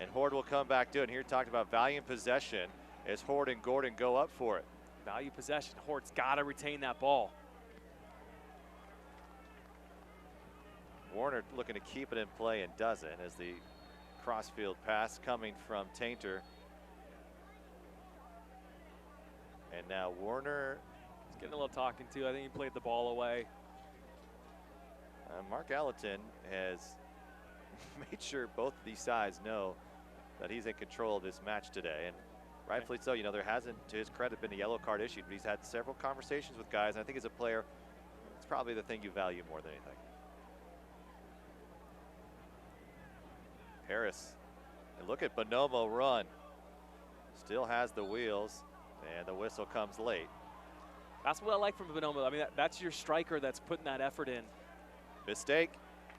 And Horde will come back to it. And here talked about value in possession as Horde and Gordon go up for it. Value possession. Horde's got to retain that ball. Warner looking to keep it in play and doesn't, as the crossfield pass coming from Tainter. And now Warner. He's getting a little talking to. I think he played the ball away. Mark Allerton has made sure both of these sides know that he's in control of this match today. And rightfully so. You know, there hasn't, to his credit, been a yellow card issued, but he's had several conversations with guys. And I think as a player, it's probably the thing you value more than anything. Harris, and look at Bonomo run. Still has the wheels, and the whistle comes late. That's what I like from Bonomo. I mean, that's your striker that's putting that effort in. Mistake.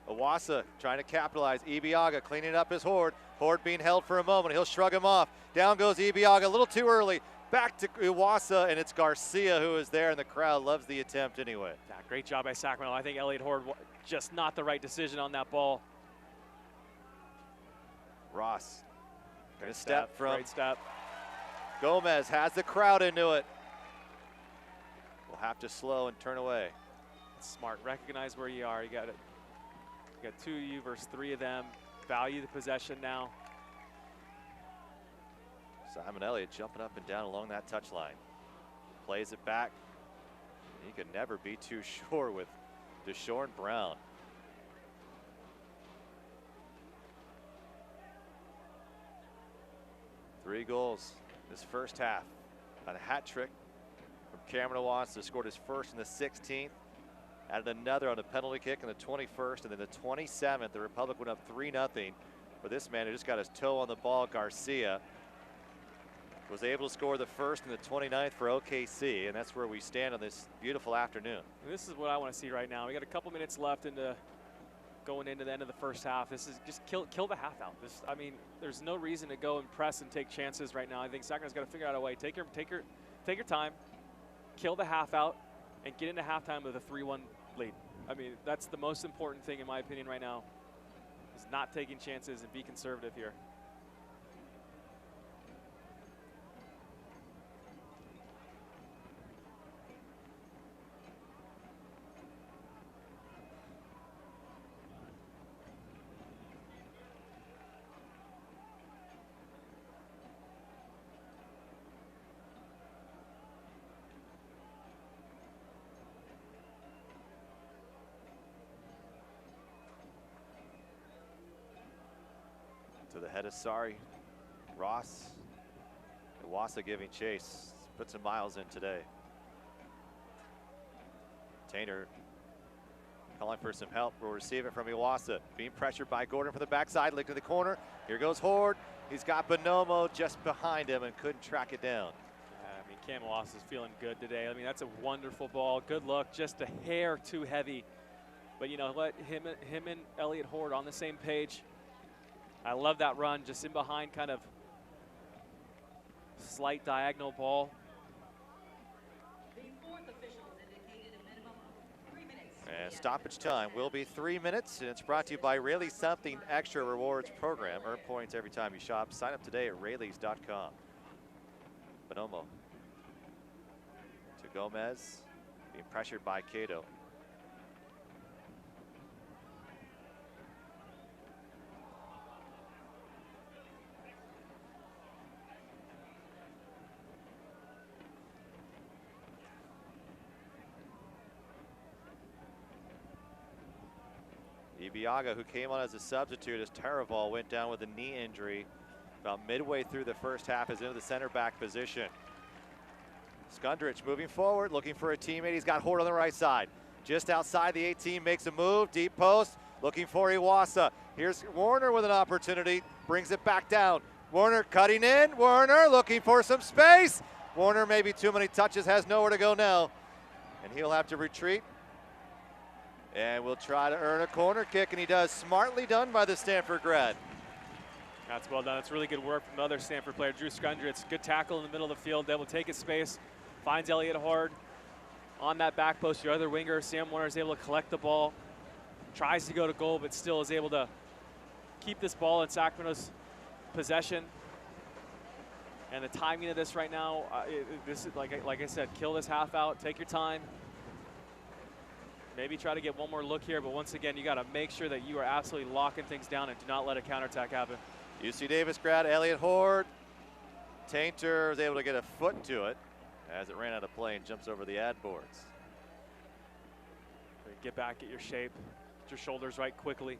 Iwasa trying to capitalize. Ibiaga cleaning up his Horde. Horde being held for a moment. He'll shrug him off. Down goes Ibiaga, a little too early. Back to Iwasa, and it's Garcia who is there, and the crowd loves the attempt anyway. Yeah, great job by Sacramento. I think Elliott Horde just not the right decision on that ball. Ross, gonna step from. Great step. Gomez has the crowd into it. We'll have to slow and turn away. Smart. Recognize where you are. You got 2 of you versus 3 of them. Value the possession now. Simon Elliott jumping up and down along that touchline. Plays it back. He could never be too sure with Deshaun Brown. Three goals this first half. On a hat trick from Cameron Iwasa, scored his first in the 16th. Added another on a penalty kick in the 21st, and then the 27th, the Republic went up 3-0. But this man who just got his toe on the ball, Garcia, was able to score the first and the 29th for OKC, and that's where we stand on this beautiful afternoon. This is what I want to see right now. We got a couple minutes left going into the end of the first half. This is just kill the half out. I mean, there's no reason to go and press and take chances right now. I think Sacramento's got to figure out a way. Take your time, kill the half out, and get into halftime with a 3-1 lead. I mean, that's the most important thing in my opinion right now, is not taking chances and be conservative here. To the head of Sari. Ross. Iwasa giving chase. Put some miles in today. Tainter calling for some help. Will receive it from Iwasa. Being pressured by Gordon from the backside. Linked to the corner. Here goes Horde. He's got Bonomo just behind him and couldn't track it down. I mean, Cam Iwasa is feeling good today. I mean, that's a wonderful ball. Good look. Just a hair too heavy. But you know what? Him and Elliott Horde on the same page. I love that run. Just in behind, kind of slight diagonal ball. And stoppage time will be 3 minutes, and it's brought to you by Rayleigh's Something Extra Rewards Program. Earn points every time you shop. Sign up today at rayleighs.com. Bonomo to Gomez, being pressured by Cato. Ibiaga, who came on as a substitute as Taraval went down with a knee injury about midway through the first half, is into the center back position. Skundrich moving forward, looking for a teammate. He's got Horde on the right side. Just outside the 18, makes a move, deep post, looking for Iwasa. Here's Warner with an opportunity, brings it back down. Warner cutting in, Warner looking for some space. Warner maybe too many touches, has nowhere to go now. And he'll have to retreat. And we'll try to earn a corner kick, and he does. Smartly done by the Stanford grad. That's well done. It's really good work from the other Stanford player, Drew Skundrich. Good tackle in the middle of the field, able to take his space, finds Elliott Horde on that back post. Your other winger, Sam Warner, is able to collect the ball, tries to go to goal, but still is able to keep this ball in Sacramento's possession. And the timing of this right now, this is like I said, kill this half out, take your time. Maybe try to get one more look here, but once again, you got to make sure that you are absolutely locking things down and do not let a counterattack happen. UC Davis grad Elliott Horde. Tainter was able to get a foot to it as it ran out of play and jumps over the ad boards. Get back, get your shape, get your shoulders right quickly.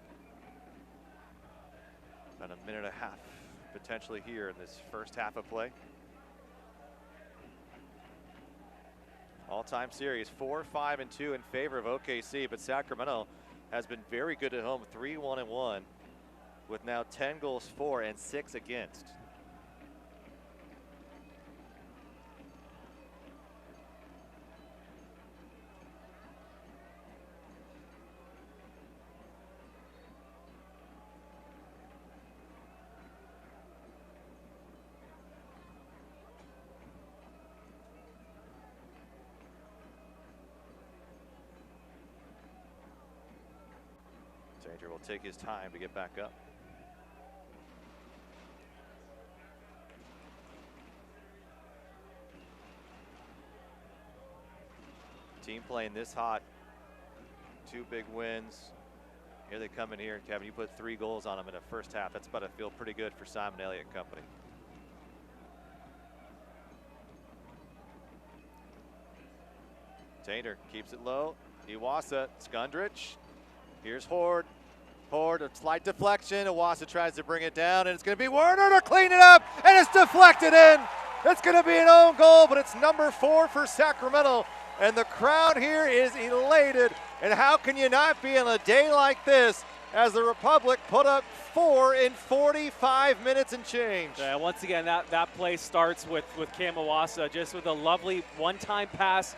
About a minute and a half potentially here in this first half of play. All-time series 4-5-2 in favor of OKC, but Sacramento has been very good at home, 3-1-1, with now 10 goals for and 6 against. Tainter will take his time to get back up. Team playing this hot, 2 big wins. Here they come in here. Kevin, you put 3 goals on them in the first half. That's about to feel pretty good for Simon Elliott and company. Tainter keeps it low. Iwasa, Skundrich. Here's Horde. Horde, a slight deflection. Iwasa tries to bring it down, and it's going to be Werner to clean it up, and it's deflected in. It's going to be an own goal, but it's number 4 for Sacramento, and the crowd here is elated. And how can you not be on a day like this as the Republic put up 4 in 45 minutes and change? Yeah, once again, that play starts with Cam Iwasa, just with a lovely one-time pass.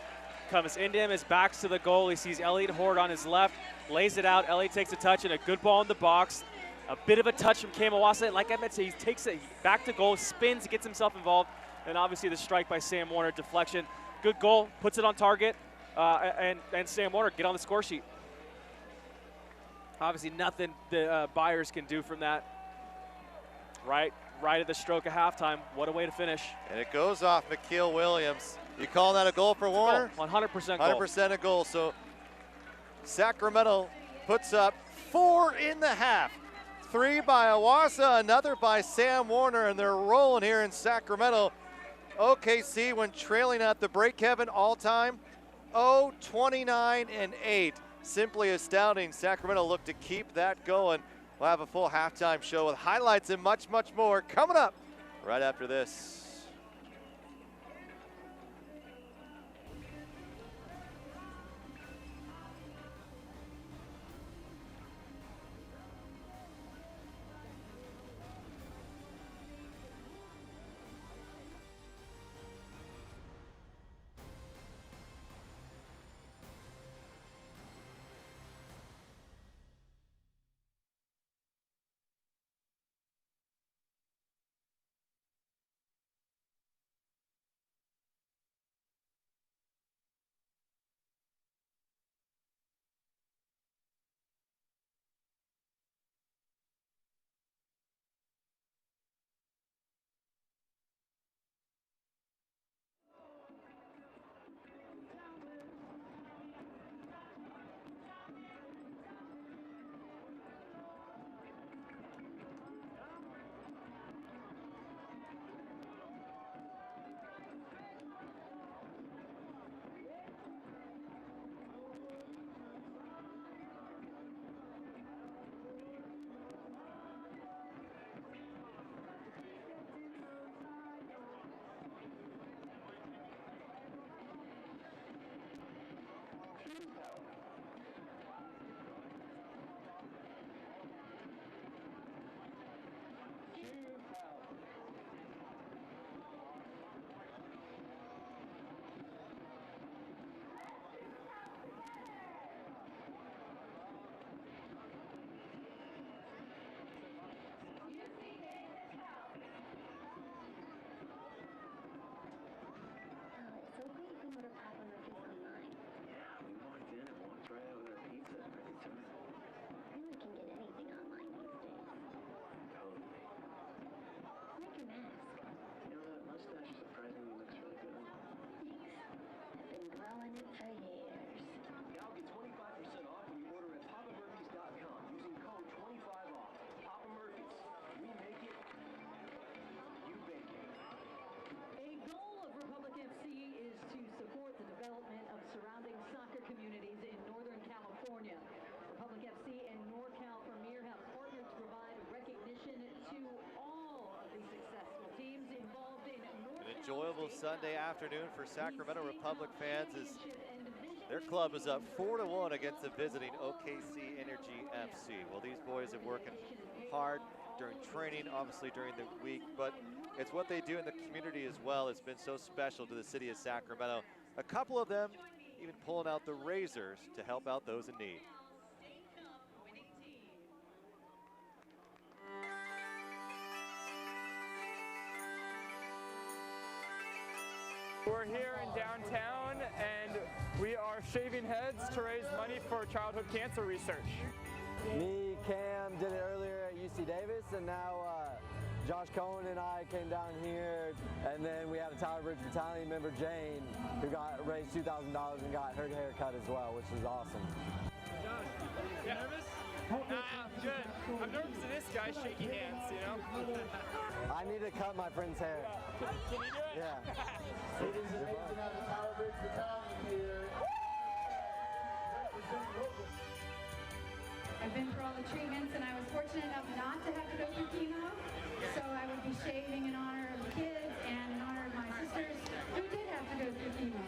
Comes into him, his back's to the goal. He sees Elliott Horde on his left, lays it out. Elliott takes a touch and a good ball in the box. A bit of a touch from Cam Iwasa. Like I mentioned, he takes it back to goal, spins, gets himself involved. And obviously the strike by Sam Warner, deflection. Good goal, puts it on target. And Sam Warner, get on the score sheet. Obviously nothing the Buyers can do from that. Right at the stroke of halftime. What a way to finish. And it goes off McKeel Williams. You calling that a goal for Warner? 100% goal. 100% a goal. So Sacramento puts up 4 in the half. 3 by Iwasa, another by Sam Warner, and they're rolling here in Sacramento. OKC, when trailing at the break, Kevin, all-time 0-29-8. Simply astounding. Sacramento looked to keep that going We'll have a full halftime show with highlights and much, much more coming up right after this. Enjoyable Sunday afternoon for Sacramento Republic fans as their club is up 4-1 against the visiting OKC Energy FC. Well, these boys have working hard during training, obviously during the week, but it's what they do in the community as well. It's been so special to the city of Sacramento. A couple of them even pulling out the razors to help out those in need. We're here in downtown and we are shaving heads to raise money for childhood cancer research. Me, Cam did it earlier at UC Davis, and now Josh Cohen and I came down here, and then we had a Tower Bridge Battalion member, Jane, who raised $2,000 and got her hair cut as well, which was awesome. Josh, you nervous? I'm good. I'm nervous to this guy shaking hands, you know? I need to cut my friend's hair. Can you do it? Yeah. Ladies and gentlemen, out of Tower Bridge Battalion here. I've been through all the treatments, and I was fortunate enough not to have to go through chemo, so I would be shaving in honor of the kids and in honor of my sisters who did have to go through chemo.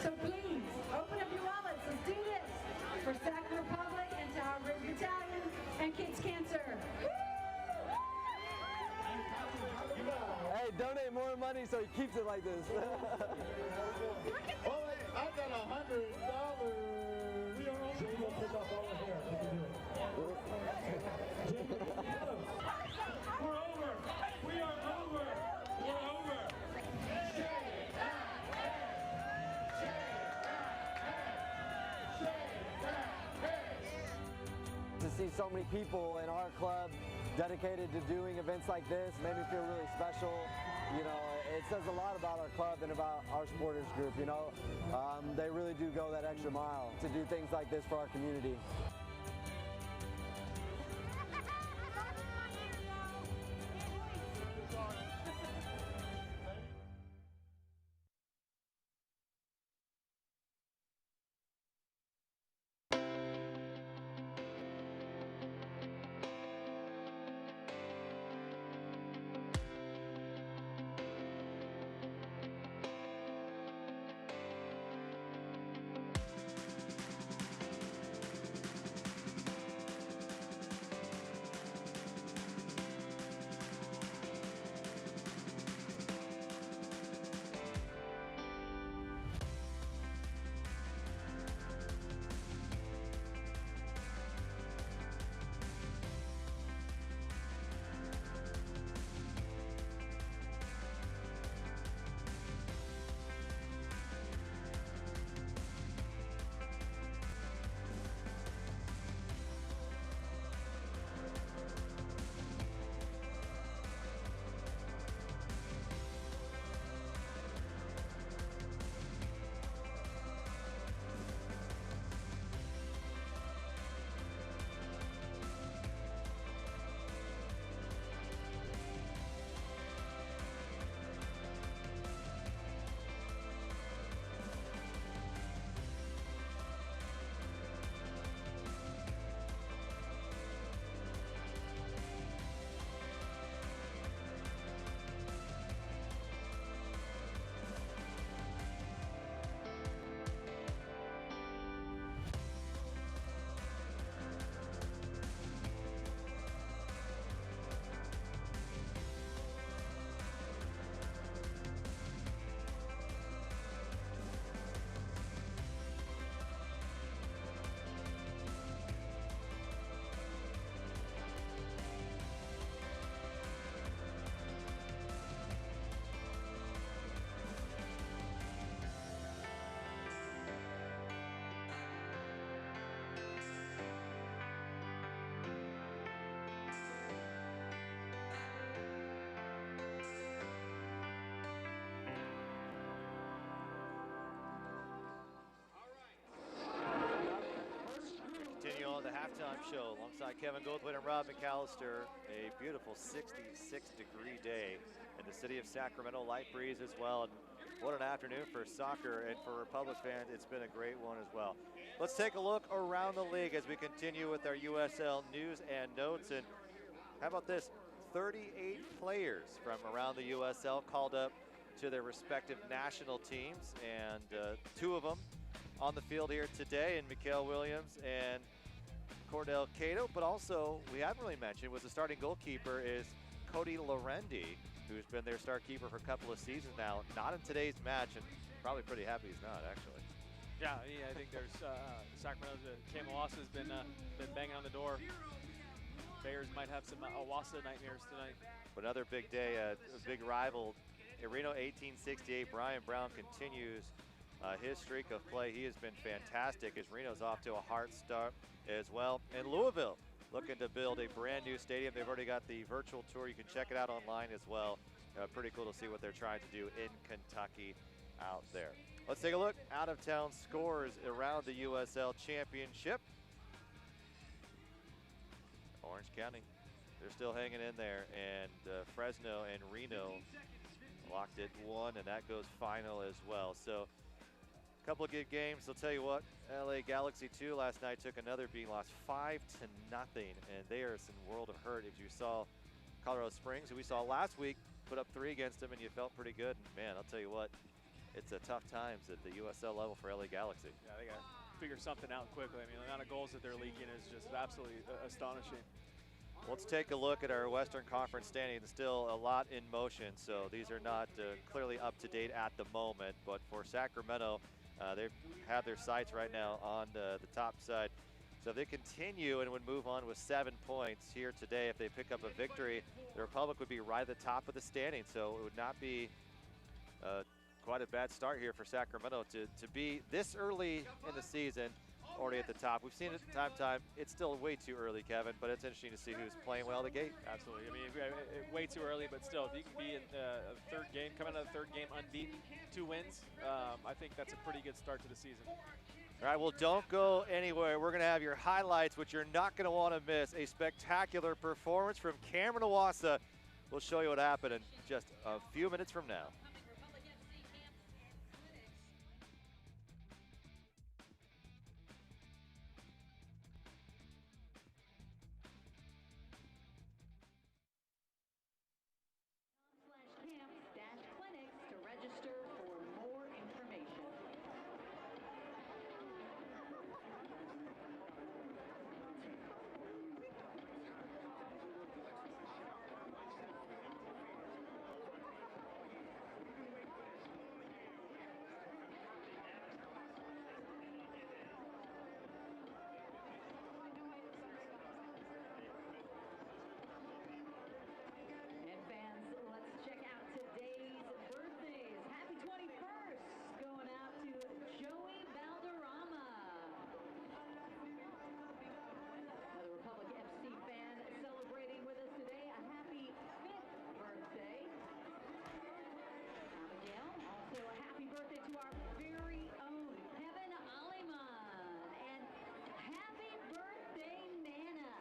So please, open up your wallets. Let's do this for Sac Republic and Tower Bridge Battalion and Kids Cancer. Hey, donate more money so he keeps it like this. Oh, wait, I got $100. Jay will pick up all the hair. We can do it. We're over. We are over. We're over. To see so many people in our club dedicated to doing events like this made me feel really special. You know, it says a lot about our club and about our supporters group, you know. They really do go that extra mile to do things like this for our community. halftime show alongside Kevin Goldthwait and Rob McAllister. A beautiful 66-degree day in the city of Sacramento. Light breeze as well. And what an afternoon for soccer, and for Republic fans, it's been a great one as well. Let's take a look around the league as we continue with our USL news and notes. And how about this? 38 players from around the USL called up to their respective national teams, and 2 of them on the field here today, and Mikael Williams and Cordell Cato. But also, we haven't really mentioned, was the starting goalkeeper is Cody Lorendi, who's been their star keeper for a couple of seasons now. Not in today's match, and probably pretty happy he's not, actually. Yeah, I think there's Sacramento's Kamawasa has been banging on the door. Bears might have some Awasa nightmares tonight. But another big day, a big rival. Reno 1868, Brian Brown continues his streak of play. He has been fantastic as Reno's off to a hard start as well. And Louisville looking to build a brand new stadium. They've already got the virtual tour. You can check it out online as well. Pretty cool to see what they're trying to do in Kentucky out there. Let's take a look. Out-of-town scores around the USL Championship. Orange County, they're still hanging in there, and Fresno and Reno locked at 1, and that goes final as well. So a couple of good games. I'll tell you what, LA Galaxy 2 last night took another beating, lost 5-0, and they are in world of hurt. As you saw, Colorado Springs, who we saw last week, put up 3 against them, and you felt pretty good. And man, I'll tell you what, it's a tough times at the USL level for LA Galaxy. Yeah, they got to figure something out quickly. I mean, the amount of goals that they're leaking is just absolutely astonishing. Let's take a look at our Western Conference standings. Still a lot in motion, so these are not clearly up to date at the moment. But for Sacramento, they have their sights right now on the top side. So if they continue and would move on with 7 points here today, if they pick up a victory, the Republic would be right at the top of the standing. So it would not be quite a bad start here for Sacramento to be this early in the season, already at the top. We've seen it time to time. It's still way too early, Kevin, but it's interesting to see who's playing well at the gate. Absolutely. I mean, way too early, but still, if you can be in a third game, coming out of the third game unbeaten, 2 wins, I think that's a pretty good start to the season. All right, well, don't go anywhere. We're going to have your highlights, which you're not going to want to miss. A spectacular performance from Cameron Awasa. We'll show you what happened in just a few minutes from now. Camps-clinics to register for more information. And fans, let's check out today's birthdays. Happy 21st going out to Joey Valderrama. Another Republic FC fan celebrating with us today. A happy 5th birthday. Abigail, also a happy birthday to our very own Kevin Aliman. And happy birthday, Nana.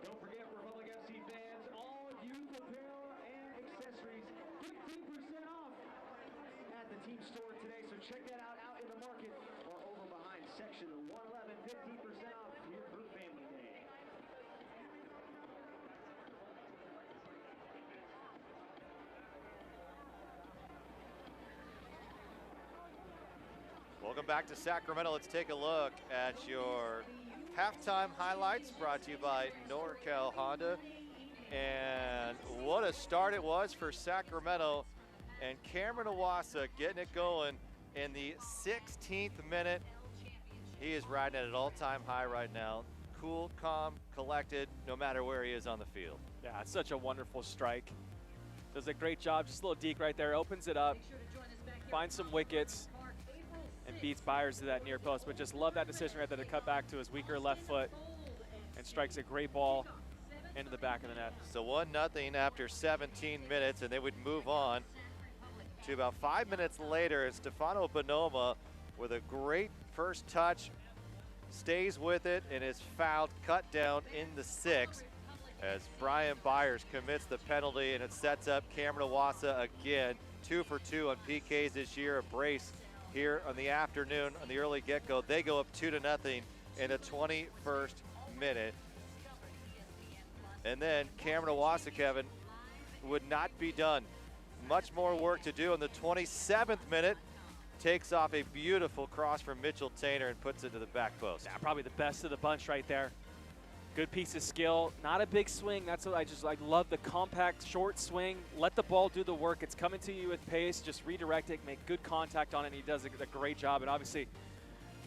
Don't forget, Republic FC fans, all youth apparel and accessories, 15% off at the team store today. So check that out in the market or over behind section 111, 15% off here for Family Day. Welcome back to Sacramento. Let's take a look at your halftime highlights brought to you by NorCal Honda. And what a start it was for Sacramento. And Cameron Awasa getting it going in the 16th minute. He is riding at an all-time high right now. Cool, calm, collected, no matter where he is on the field. Yeah, it's such a wonderful strike. Does a great job, just a little deke right there, opens it up, finds some wickets, and beats Byers to that near post. But just love that decision right there to cut back to his weaker left foot and strikes a great ball into the back of the net. So 1-0 after 17 minutes, and they would move on to about 5 minutes later. Stefano Bonoma with a great first touch, stays with it, and is fouled, cut down in the 6th as Brian Byers commits the penalty, and it sets up Cameron Iwasa again. 2 for 2 on PKs this year, a brace here on the afternoon on the early get-go. They go up 2-0 in the 21st minute. And then Cameron Iwasa, Kevin, would not be done. Much more work to do in the 27th minute. Takes off a beautiful cross from Mitchell Tainter and puts it to the back post. Yeah, probably the best of the bunch right there. Good piece of skill, not a big swing. That's what I love, the compact, short swing. Let the ball do the work. It's coming to you with pace. Just redirect it, make good contact on it, and he does a great job. And obviously,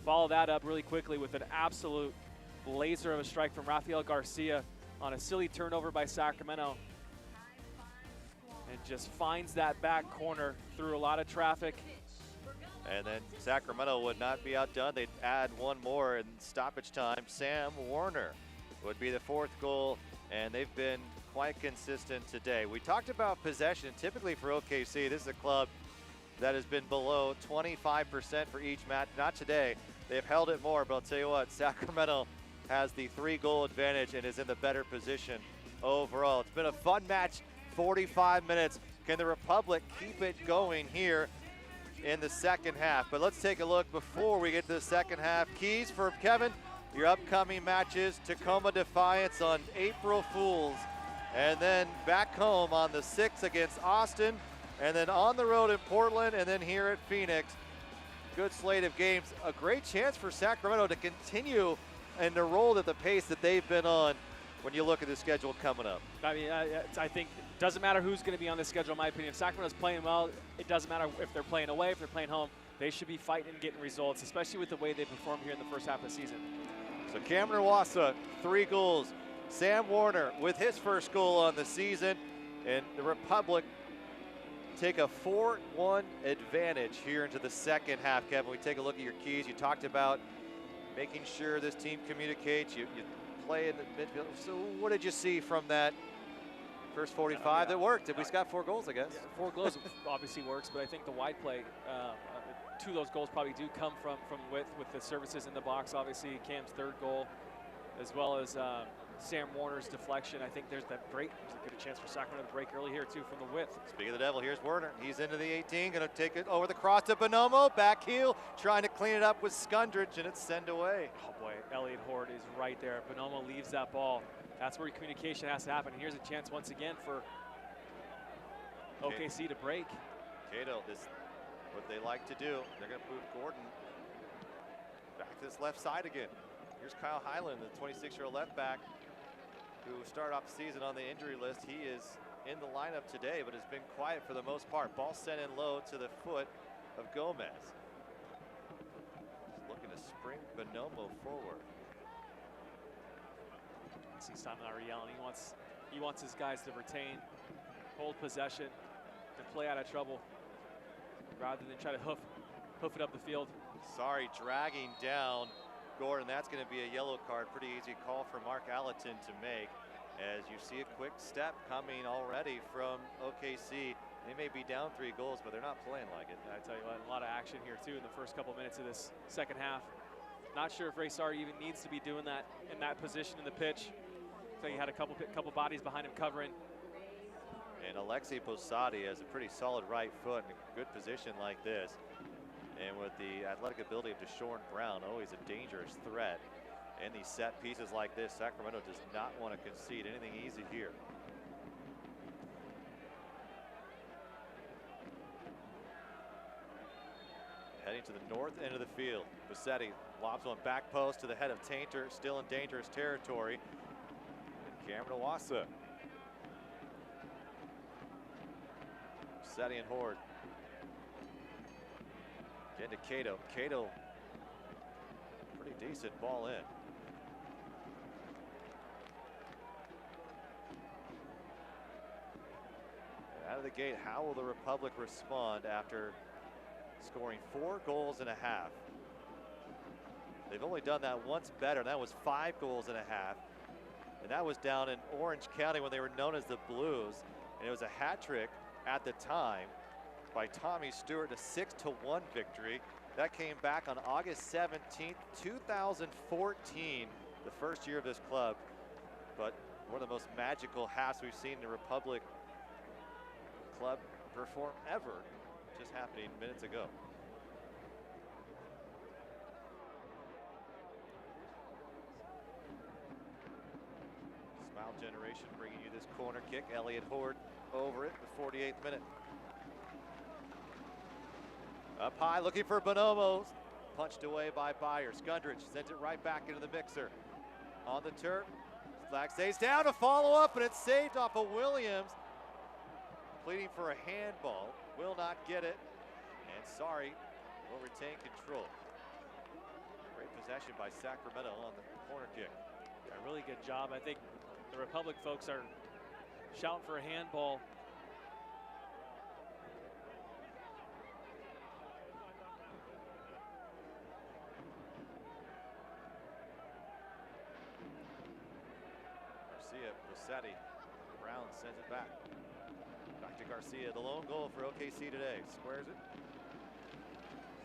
follow that up really quickly with an absolute laser of a strike from Rafael Garcia on a silly turnover by Sacramento. And just finds that back corner through a lot of traffic. And then Sacramento would not be outdone. They'd add one more in stoppage time. Sam Warner would be the 4th goal, and they've been quite consistent today. We talked about possession. Typically for OKC, this is a club that has been below 25% for each match. Not today. They've held it more, but I'll tell you what, Sacramento has the 3-goal advantage and is in the better position overall. It's been a fun match, 45 minutes. Can the Republic keep it going here in the second half? But let's take a look before we get to the second half. Keys for Kevin, your upcoming matches: Tacoma Defiance on April Fools, and then back home on the 6th against Austin, and then on the road in Portland, and then here at Phoenix. Good slate of games. A great chance for Sacramento to continue and to roll at the pace that they've been on when you look at the schedule coming up. I mean, I think it doesn't matter who's going to be on the schedule, in my opinion. If Sacramento's playing well, it doesn't matter if they're playing away, if they're playing home. They should be fighting and getting results, especially with the way they performed here in the first half of the season. So Cameron Iwasa, 3 goals. Sam Warner with his first goal on the season. And the Republic take a 4-1 advantage here into the second half. Kevin, we take a look at your keys. You talked about making sure this team communicates. You play in the midfield. So what did you see from that first 45 that worked? We got 4 goals, I guess. Yeah, 4 goals obviously works, but I think the wide play, 2 of those goals probably do come from with the services in the box. Obviously, Cam's 3rd goal, as well as Sam Warner's deflection. I think there's a good chance for Sacramento to break early here too from the width. Speaking of the devil, here's Werner. He's into the 18, going to take it over the cross to Bonomo, back heel, trying to clean it up with Skundrich, and it's sent away. Oh boy, Elliot Horde is right there. Bonomo leaves that ball. That's where communication has to happen. And here's a chance once again for OKC to break. Cato, this is what they like to do. They're going to move Gordon back to this left side again. Here's Kyle Highland, the 26-year-old left back, who started off the season on the injury list. He is in the lineup today, but has been quiet for the most part. Ball sent in low to the foot of Gomez. He's looking to spring Bonomo forward. I see Simon already yelling. He wants his guys to retain, hold possession, and play out of trouble, rather than try to hoof it up the field. Sorry, dragging down Gordon. That's going to be a yellow card. Pretty easy call for Mark Allerton to make, as you see a quick step coming already from OKC. They may be down 3 goals, but they're not playing like it. I tell you what, a lot of action here too in the first couple minutes of this second half. Not sure if Ray Sardi even needs to be doing that in that position in the pitch. So he had a couple bodies behind him covering. And Alexei Posadi has a pretty solid right foot in a good position like this. And with the athletic ability of Deshaun Brown, always a dangerous threat. In these set pieces like this, Sacramento does not want to concede anything easy here. Heading to the north end of the field. Bassetti lobs one back post to the head of Tainter, still in dangerous territory. And Cameron Iwasa. Bassetti and Horde. Getting to Cato. Cato, pretty decent ball in. And out of the gate, how will the Republic respond after scoring 4 goals and a half? They've only done that once better, and that was 5 goals and a half. And that was down in Orange County when they were known as the Blues. And it was a hat trick at the time by Tommy Stewart, a 6-1 victory. That came back on August 17th, 2014, the first year of this club. But one of the most magical halves we've seen the Republic club perform ever, just happening minutes ago. Smile Generation bringing you this corner kick. Elliott Horde over it, the 48th minute. Up high, looking for Bonomo. Punched away by Byers. Gundrich sent it right back into the mixer. On the turf, flag stays down to follow up, and it's saved off of Williams. Pleading for a handball, will not get it, and Sorry will retain control. Great possession by Sacramento on the corner kick. Yeah, really good job. I think the Republic folks are shouting for a handball. Garcia, Rossetti, Brown sends it back. Back to Garcia, the lone goal for OKC today. Squares it.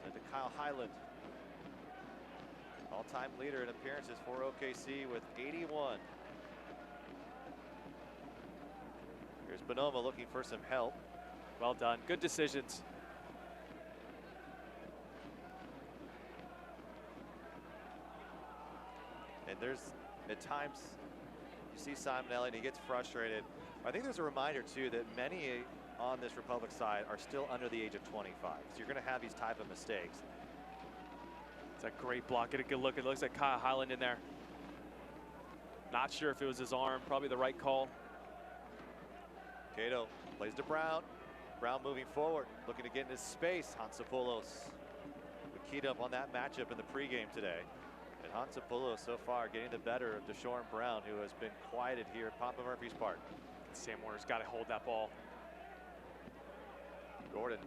Sent to Kyle Highland. All-time leader in appearances for OKC with 81. Here's Bonomo looking for some help. Well done. Good decisions. And there's, at times, you see Simonelli and he gets frustrated. I think there's a reminder, too, that many on this Republic side are still under the age of 25. So you're going to have these type of mistakes. It's a great block. Get a good look. It looks like Kyle Highland in there. Not sure if it was his arm. Probably the right call. Cato plays to Brown. Brown moving forward, looking to get in his space. Hansopoulos would keyed up on that matchup in the pregame today. And Hansopoulos so far getting the better of Deshaun Brown, who has been quieted here at Papa Murphy's Park. Sam Warner's got to hold that ball. Gordon.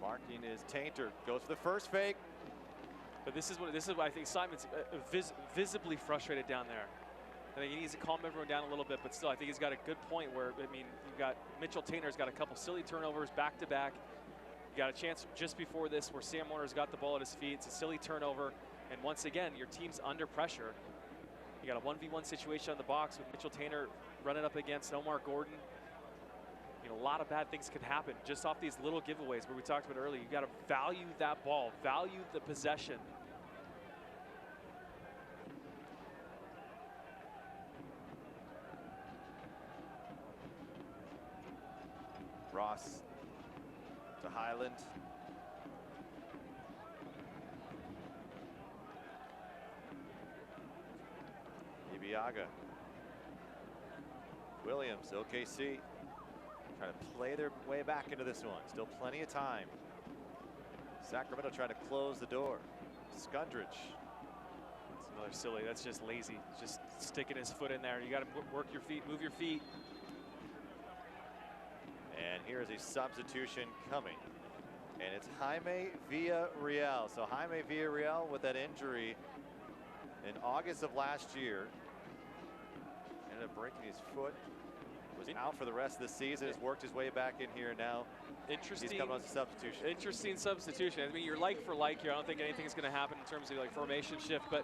Marking is Tainter. Goes for the first fake. But this is what I think Simon's visibly frustrated down there. I think he needs to calm everyone down a little bit, but still, I think he's got a good point where, I mean, you've got Mitchell Tainter's got a couple silly turnovers back to back. You got a chance just before this where Sam Warner's got the ball at his feet. It's a silly turnover. And once again, your team's under pressure. You got a 1v1 situation on the box with Mitchell Tainter running up against Omar Gordon. You know, a lot of bad things can happen just off these little giveaways where we talked about earlier. You got to value that ball, value the possession. Ross to Highland. Ibiaga. Williams, OKC. Trying to play their way back into this one. Still plenty of time. Sacramento trying to close the door. Skundrich. That's another silly. That's just lazy. Just sticking his foot in there. You got to work your feet, move your feet. And here's a substitution coming. And it's Jaime Villarreal. So Jaime Villarreal with that injury in August of last year. Ended up breaking his foot. Was out for the rest of the season. Has worked his way back in here now. Interesting. He's coming as a substitution. Interesting substitution. I mean, you're like for like here. I don't think anything's going to happen in terms of like formation shift, but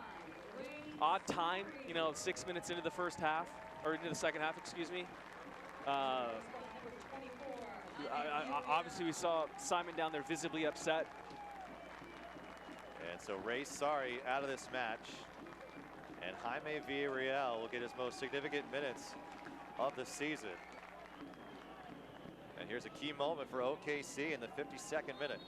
odd time, you know, 6 minutes into the first half, or into the second half, excuse me. Obviously, we saw Simon down there visibly upset. And so Ray Sorry out of this match. And Jaime Villarreal will get his most significant minutes of the season. And here's a key moment for OKC in the 52nd minute.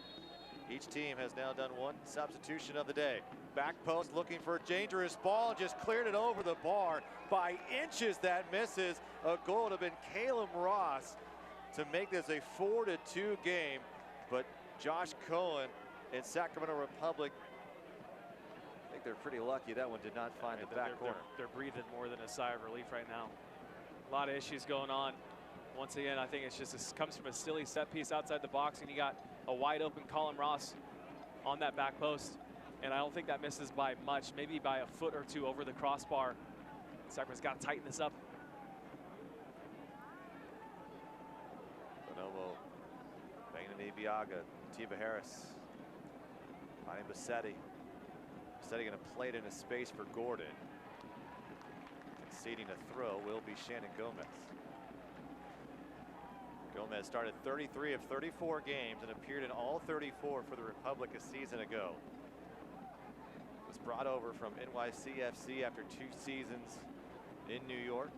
Each team has now done one substitution of the day. Back post looking for a dangerous ball, and just cleared it over the bar by inches. That misses. A goal would have been Caleb Ross to make this a 4-2 game, but Josh Cohen and Sacramento Republic. I think they're pretty lucky that one did not find the back corner. They're breathing more than a sigh of relief right now. A lot of issues going on. Once again, I think it's just this comes from a silly set piece outside the box, and you got a wide open Colin Ross on that back post. And I don't think that misses by much, maybe by a foot or two over the crossbar. Sacramento's got to tighten this up. Bonomo banging Ibiaga, Tiva Harris, finding Bassetti. Bassetti gonna play it in a space for Gordon. Conceding a throw will be Shannon Gomez. Gomez started 33 of 34 games and appeared in all 34 for the Republic a season ago. Was brought over from NYCFC after 2 seasons in New York.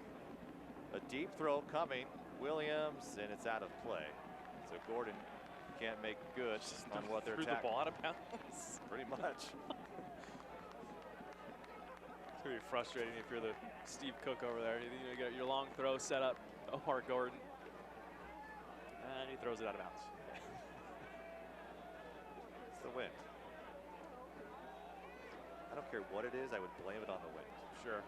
A deep throw coming, Williams, and it's out of play. So Gordon can't make good on what they're attacking. Threw the ball out of bounds. Pretty much. It's gonna be frustrating if you're the Steve Cook over there. You got your long throw set up, Omar Gordon, and he throws it out of bounds. It's the wind. I don't care what it is, I would blame it on the wind. Sure.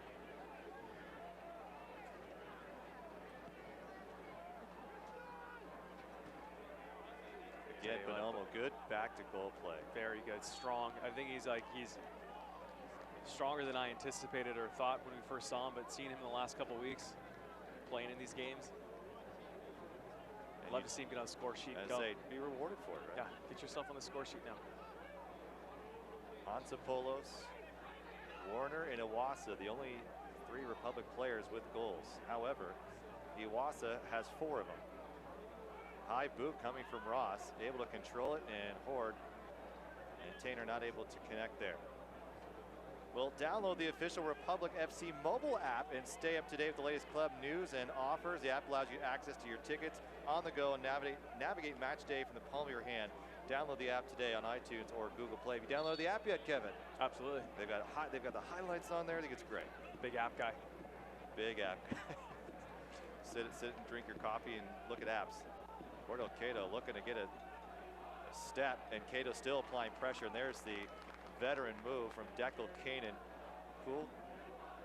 Again, Bonomo, good back to goal play. Very good, strong. I think he's stronger than I anticipated or thought when we first saw him, but seeing him in the last couple of weeks playing in these games, I'd love to see him get on the score sheet. And say, be rewarded for it, right? Yeah, get yourself on the score sheet now. Ansapolos, Warner, and Iwasa, the only 3 Republic players with goals. However, Iwasa has 4 of them. High boot coming from Ross, able to control it, and Horde and Tainer not able to connect there. We'll download the official Republic FC mobile app and stay up to date with the latest club news and offers. The app allows you access to your tickets on the go and navigate match day from the palm of your hand. Download the app today on iTunes or Google Play. Have you downloaded the app yet, Kevin? Absolutely. They've got the highlights on there. I think it's great. Big app guy. Big app. sit and drink your coffee and look at apps. Gordo Cato looking to get a step, and Cato still applying pressure, and there's the veteran move from Declan Kanan. Cool.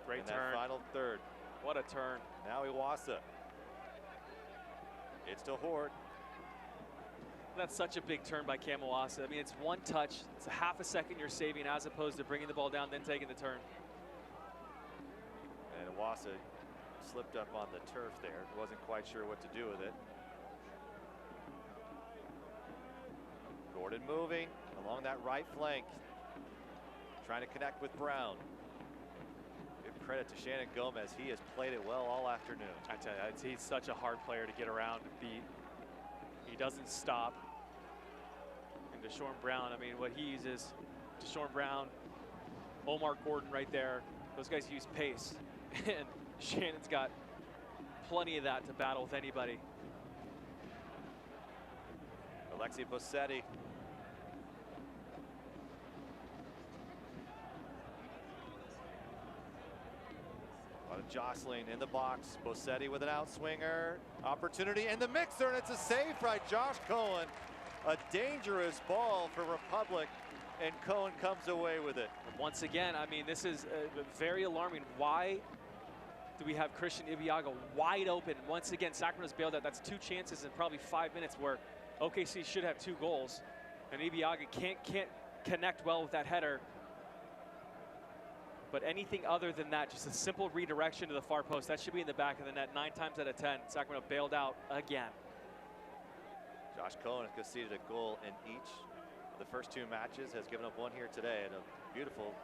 Great turn. That Final third. What a turn. Now Iwasa. It's to Horde. That's such a big turn by Cam Iwasa. I mean, it's one touch. It's a half a second you're saving as opposed to bringing the ball down, then taking the turn. And Iwasa slipped up on the turf there. Wasn't quite sure what to do with it. Gordon moving along that right flank. Trying to connect with Brown. Give credit to Shannon Gomez. He has played it well all afternoon. I tell you, he's such a hard player to get around and beat. He doesn't stop. And Deshaun Brown, I mean, what he uses, Deshaun Brown, Omar Gordon right there. Those guys use pace. And Shannon's got plenty of that to battle with anybody. Alexi Bassetti. A lot of jostling in the box. Bassetti with an outswinger. Opportunity in the mixer, and it's a save by Josh Cohen. A dangerous ball for Republic, and Cohen comes away with it. Once again, I mean, this is very alarming. Why do we have Christian Ibiaga wide open? Once again, Sacramento's bailed out. That's 2 chances in probably 5 minutes where OKC should have 2 goals, and Ibiaga can't connect well with that header. But anything other than that, just a simple redirection to the far post, that should be in the back of the net 9 times out of 10. Sacramento bailed out again. Josh Cohen has conceded a goal in each of the first 2 matches, has given up 1 here today, and a beautiful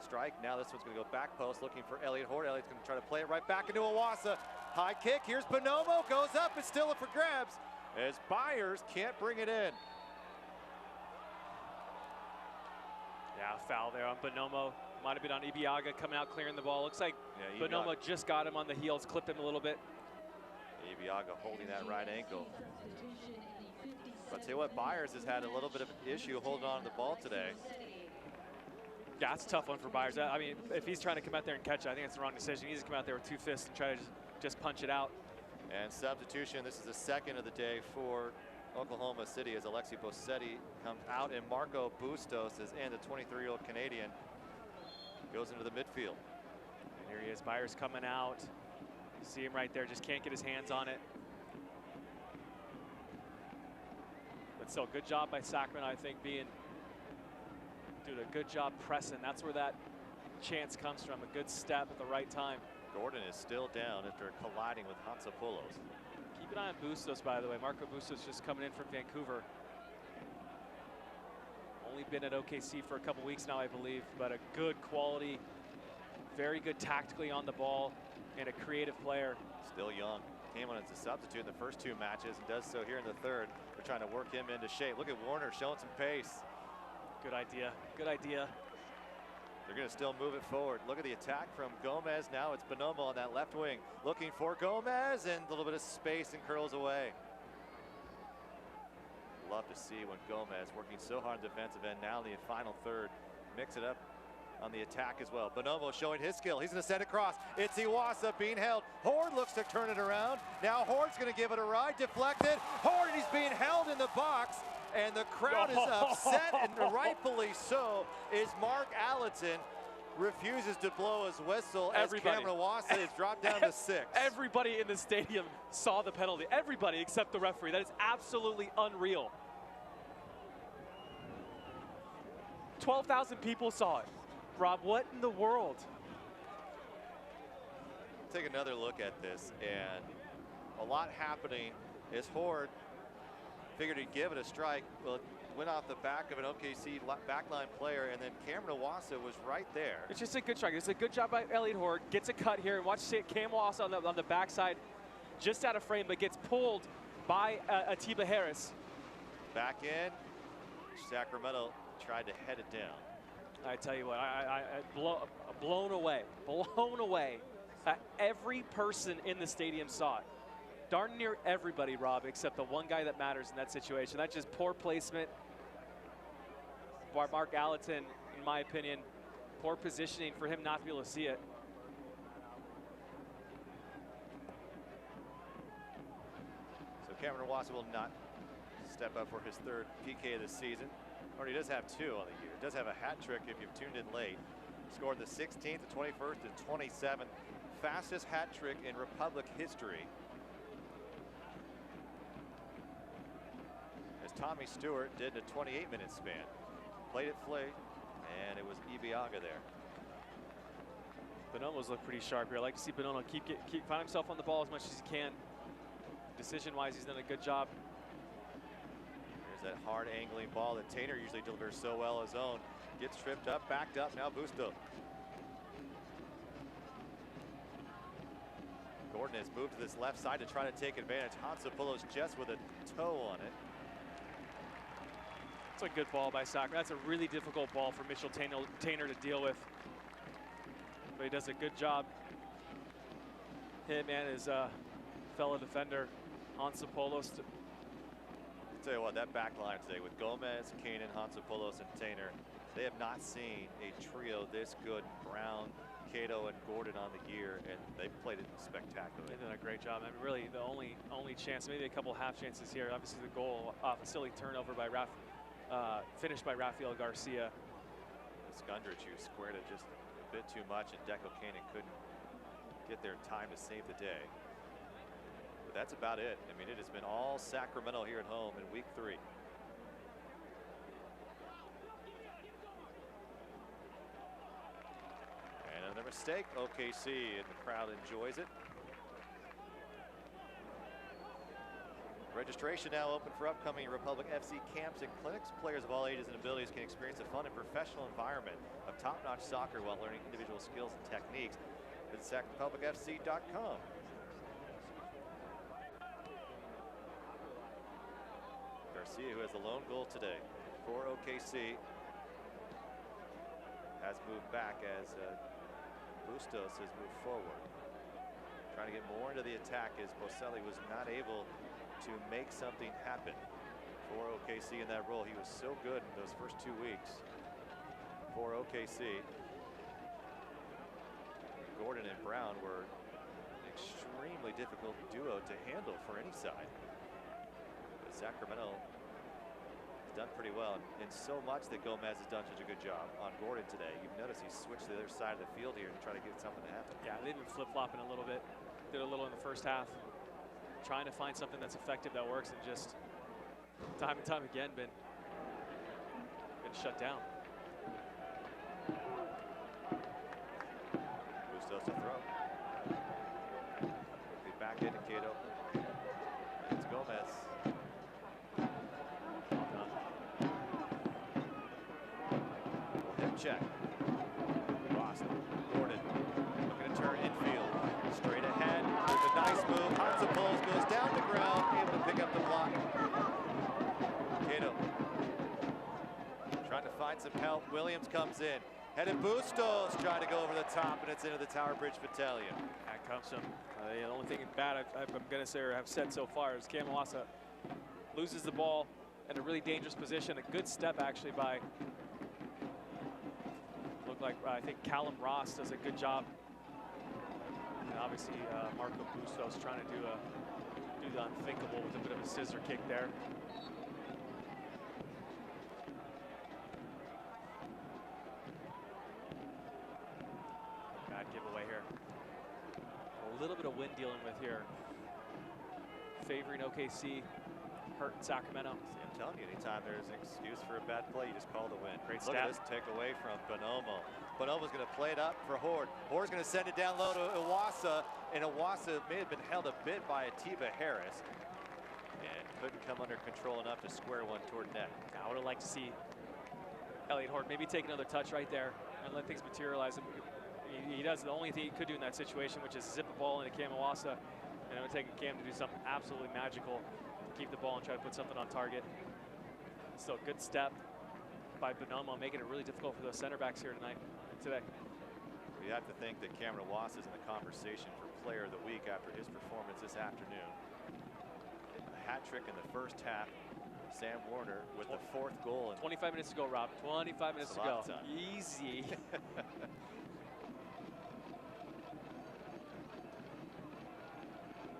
strike. Now this one's going to go back post, looking for Elliot Horde. Elliot's going to try to play it right back into Iwasa. High kick, here's Bonomo, goes up, it's still up for grabs, as Byers can't bring it in. Yeah, foul there on Bonomo. Might have been on Ibiaga coming out clearing the ball. Looks like Bonomo just got him on the heels, clipped him a little bit. Ibiaga holding that right ankle. But I'll tell you what, Byers has had a little bit of an issue holding on to the ball today. Yeah, it's a tough one for Byers. I mean, if he's trying to come out there and catch it, I think it's the wrong decision. He needs to come out there with 2 fists and try to just punch it out. And substitution, this is the second of the day for Oklahoma City as Alexi Bossetti comes out, and Marco Bustos is in, the 23-year-old Canadian, goes into the midfield. And here he is, Byers coming out. You see him right there, just can't get his hands on it. But still, good job by Sacramento, I think, doing a good job pressing. That's where that chance comes from, a good step at the right time. Gordon is still down after colliding with Hatsopoulos. Keep an eye on Bustos, by the way. Marco Bustos just coming in from Vancouver. Only been at OKC for a couple weeks now, I believe, but a good quality, very good tactically on the ball, and a creative player. Still young. Came on as a substitute in the first 2 matches and does so here in the third. They're trying to work him into shape. Look at Warner showing some pace. Good idea. Good idea. They're going to still move it forward. Look at the attack from Gomez. Now it's Bonomo on that left wing. Looking for Gomez, and a little bit of space and curls away. Love to see when Gomez, working so hard on the defensive end, now in the final third, mix it up on the attack as well. Bonomo showing his skill. He's going to send across. It's Iwasa being held. Horde looks to turn it around. Now Horde's going to give it a ride. Deflected. Horde, and he's being held in the box. And the crowd is upset, and rightfully so, as Mark Allerton refuses to blow his whistle as Cameron Iwasa is dropped down to 6. Everybody in the stadium saw the penalty. Everybody except the referee. That is absolutely unreal. 12,000 people saw it. Rob, what in the world? Take another look at this, and a lot happening as Horde figured he'd give it a strike. Well, it went off the back of an OKC backline player, and then Cameron Iwasa was right there. It's just a good strike. It's a good job by Elliot Horde. Gets a cut here, and watch Cam Iwasa on the backside, just out of frame, but gets pulled by Atiba Harris. Back in, Sacramento tried to head it down. I tell you what, blown away. Every person in the stadium saw it. Darn near everybody, Rob, except the one guy that matters in that situation. That's just poor placement. Mark Allerton, in my opinion, poor positioning for him not to be able to see it. So Cameron Iwasa will not step up for his 3rd PK of the season. Or he does have 2 on the year. Does have a hat trick if you've tuned in late. Scored the 16th, the 21st, and 27th. Fastest hat trick in Republic history. Tommy Stewart did a 28-minute span. Played it flat, and it was Ibiaga there. Bonomo's look pretty sharp here. I like to see Bonomo find himself on the ball as much as he can. Decision-wise, he's done a good job. There's that hard angling ball that Tainer usually delivers so well on his own. Gets tripped up, backed up, now Busto. Gordon has moved to this left side to try to take advantage. Hatsopoulos just with a toe on it. That's a good ball by Sacramento. That's a really difficult ball for Mitchell Tainer to deal with. But he does a good job. Him and his fellow defender, Hatsopoulos. I'll tell you what, that back line today with Gomez, Kanan, Hatsopoulos, and Tainer, they have not seen a trio this good. Brown, Cato, and Gordon on the gear, and they played it spectacularly. They've done a great job. I mean, really, the only chance, maybe a couple half chances here. Obviously, the goal off a silly turnover by finished by Rafael Garcia. Skundrich, who squared it just a bit too much, and Deco Kanan couldn't get there in time to save the day. But that's about it. I mean, it has been all Sacramento here at home in week 3. And another mistake, OKC, and the crowd enjoys it. Registration now open for upcoming Republic FC camps and clinics. Players of all ages and abilities can experience a fun and professional environment of top-notch soccer while learning individual skills and techniques. Visit SacRepublicFC.com. Garcia, who has the lone goal today for OKC, has moved back as Bustos has moved forward. Trying to get more into the attack as Boselli was not able to make something happen for OKC in that role. He was so good in those first 2 weeks for OKC. Gordon and Brown were an extremely difficult duo to handle for any side. But Sacramento has done pretty well, and so much that Gomez has done such a good job on Gordon today. You've noticed he's switched to the other side of the field here to try to get something to happen. Yeah, they've been flip-flopping a little bit. Did a little in the first half, trying to find something that's effective, that works, and just time and time again been shut down. Bustos to throw. Quickly back into Cato. It's Gomez. Hip check. Boston. Gordon looking to turn infield. Straight ahead. With a nice move. Hunts and pulls. Goes down to ground. Able to pick up the block. Cato trying to find some help. Williams comes in. Headed Bustos trying to go over the top, and it's into the Tower Bridge Battalion. That comes from the only thing bad I'm going to say or have said so far is Kamawasa loses the ball in a really dangerous position. A good step actually by, looked like I think Callum Ross does a good job, and obviously Marco Bustos trying to do the unthinkable with a bit of a scissor kick there. Giveaway here. A little bit of wind dealing with here. Favoring OKC, hurting Sacramento. See, I'm telling you, anytime there's an excuse for a bad play, you just call the win. Great Look at stat. this takeaway from Bonomo. Bonomo's going to play it up for Horde. Horde's going to send it down low to Iwasa, and Iwasa may have been held a bit by Atiba Harris and couldn't come under control enough to square one toward net. I would have liked to see Elliot Horde maybe take another touch right there and let things materialize. He does the only thing he could do in that situation, which is zip a ball into Kamawasa, and it would take Cam to do something absolutely magical to keep the ball and try to put something on target. So good step by Bonomo, making it really difficult for those center backs here today. We have to think that Cameron Wass is in the conversation for Player of the Week after his performance this afternoon. A hat trick in the first half. Sam Warner with the fourth goal. 25 minutes to go, Rob. 25 minutes to go. Easy.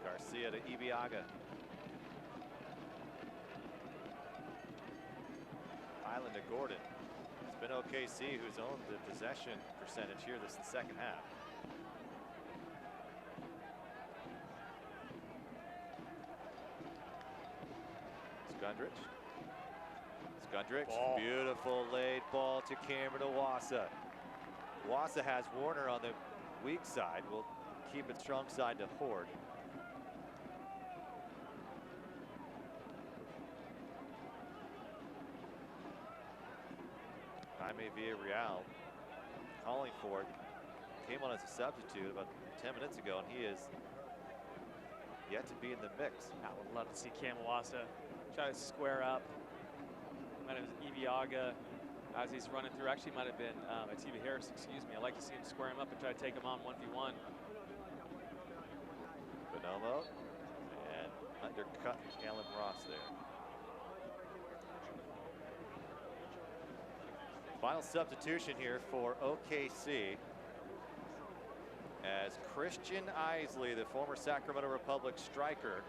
Garcia to Ibiaga. Island to Gordon. It's been OKC who's owned the possession percentage here this the second half. Skundrich. Ball. Beautiful laid ball to Cameron Iwasa. Iwasa has Warner on the weak side. Will keep it strong side to Horde. Jaime Villarreal calling for it. Came on as a substitute about 10 minutes ago, and he is yet to be in the mix. I would love to see Kamawasa try to square up. Might have been Ibiaga as he's running through. Actually, might have been Atiba Harris, excuse me. I'd like to see him square him up and try to take him on 1v1. Bonomo and undercut Callum Ross there. Final substitution here for OKC as Christian Isley, the former Sacramento Republic striker,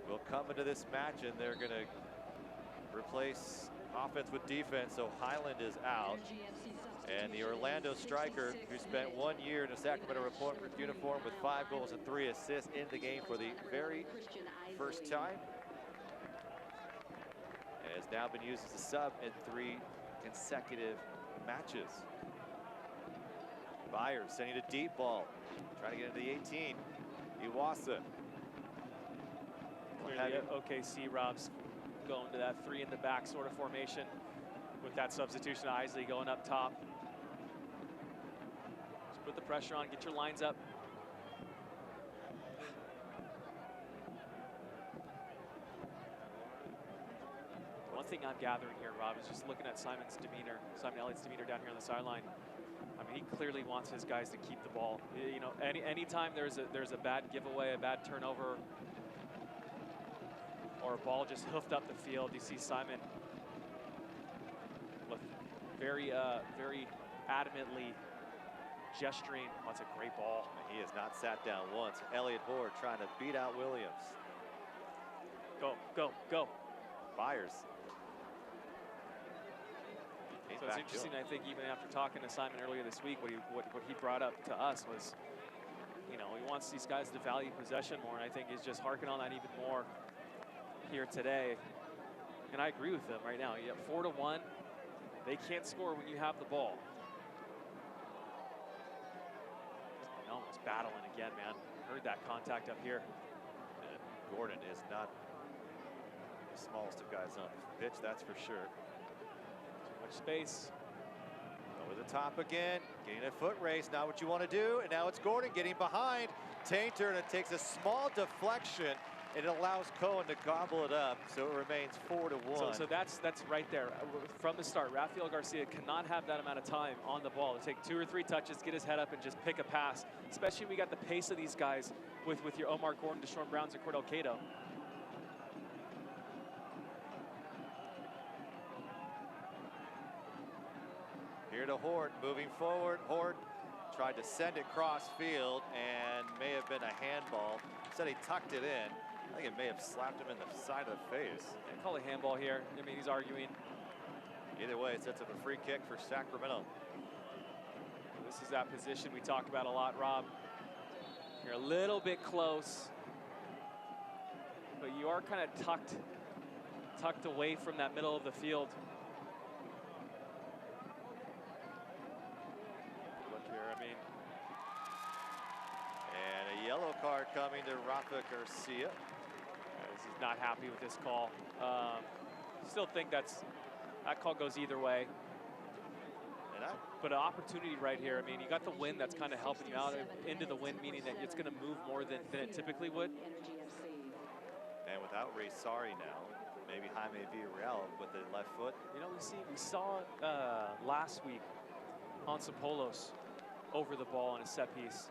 will come into this match, and they're going to replace offense with defense. So Highland is out, and the Orlando striker, who spent 1 year in a Sacramento Republic uniform with 5 goals and 3 assists in the game for the very first time, has now been used as a sub in 3 consecutive matches. Byers sending a deep ball, trying to get into the 18. Iwasa. Clearly OKC, Rob's going to that 3 in the back sort of formation with that substitution. Isley going up top. Just put the pressure on, get your lines up. One thing I'm gathering here, Rob, is just looking at Simon Elliott's demeanor down here on the sideline. I mean, he clearly wants his guys to keep the ball. You know, anytime there's a bad giveaway, a bad turnover, or a ball just hoofed up the field, you see Simon look very adamantly gesturing. Oh, it's a great ball. He has not sat down once. Elliot Horde trying to beat out Williams. Go, go, go. Byers. He's So it's back to interesting, him. I think, even after talking to Simon earlier this week, what he brought up to us was, you know, he wants these guys to value possession more, and I think he's just harking on that even more here today. And I agree with him right now. You have 4-1. They can't score when you have the ball. Almost battling again, man. Heard that contact up here. And Gordon is not the smallest of guys on the pitch, that's for sure. Too much space. Over the top again, getting a foot race, not what you want to do, and now it's Gordon getting behind Tainter, and it takes a small deflection, and it allows Cohen to gobble it up, so it remains 4-1. So that's right there. From the start, Rafael Garcia cannot have that amount of time on the ball to take 2 or 3 touches, get his head up, and just pick a pass, especially when we got the pace of these guys with your Omar Gordon, Deshaun Browns, and Cordell Cato. Here to Hort, moving forward. Hort tried to send it cross field and may have been a handball. Said he tucked it in. I think it may have slapped him in the side of the face. They call a handball here. I mean, he's arguing. Either way, it sets up a free kick for Sacramento. This is that position we talk about a lot, Rob. You're a little bit close, but you are kind of tucked away from that middle of the field. Look here, I mean. And a yellow card coming to Rafa Garcia. He's not happy with this call. Still think that call goes either way. But an opportunity right here. I mean, you got the wind that's kind of helping you out into the wind, meaning that it's going to move more than it typically would. And without Ray Sari now, maybe Jaime Villarreal with the left foot. You know, we saw last week Hansapolos over the ball on a set piece.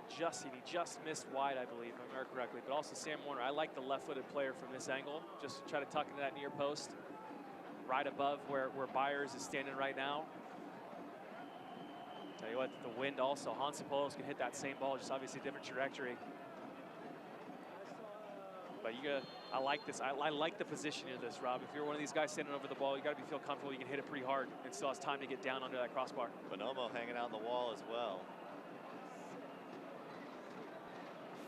He just missed wide, I believe, if I remember correctly. But also Sam Warner. I like the left-footed player from this angle. Just try to tuck into that near post, right above where Byers is standing right now. Tell you what, the wind also. Hansapolos can hit that same ball, just obviously different trajectory. But I like this. I like the positioning of this, Rob. If you're one of these guys standing over the ball, you got to feel comfortable. You can hit it pretty hard and still has time to get down under that crossbar. Bonomo hanging out on the wall as well.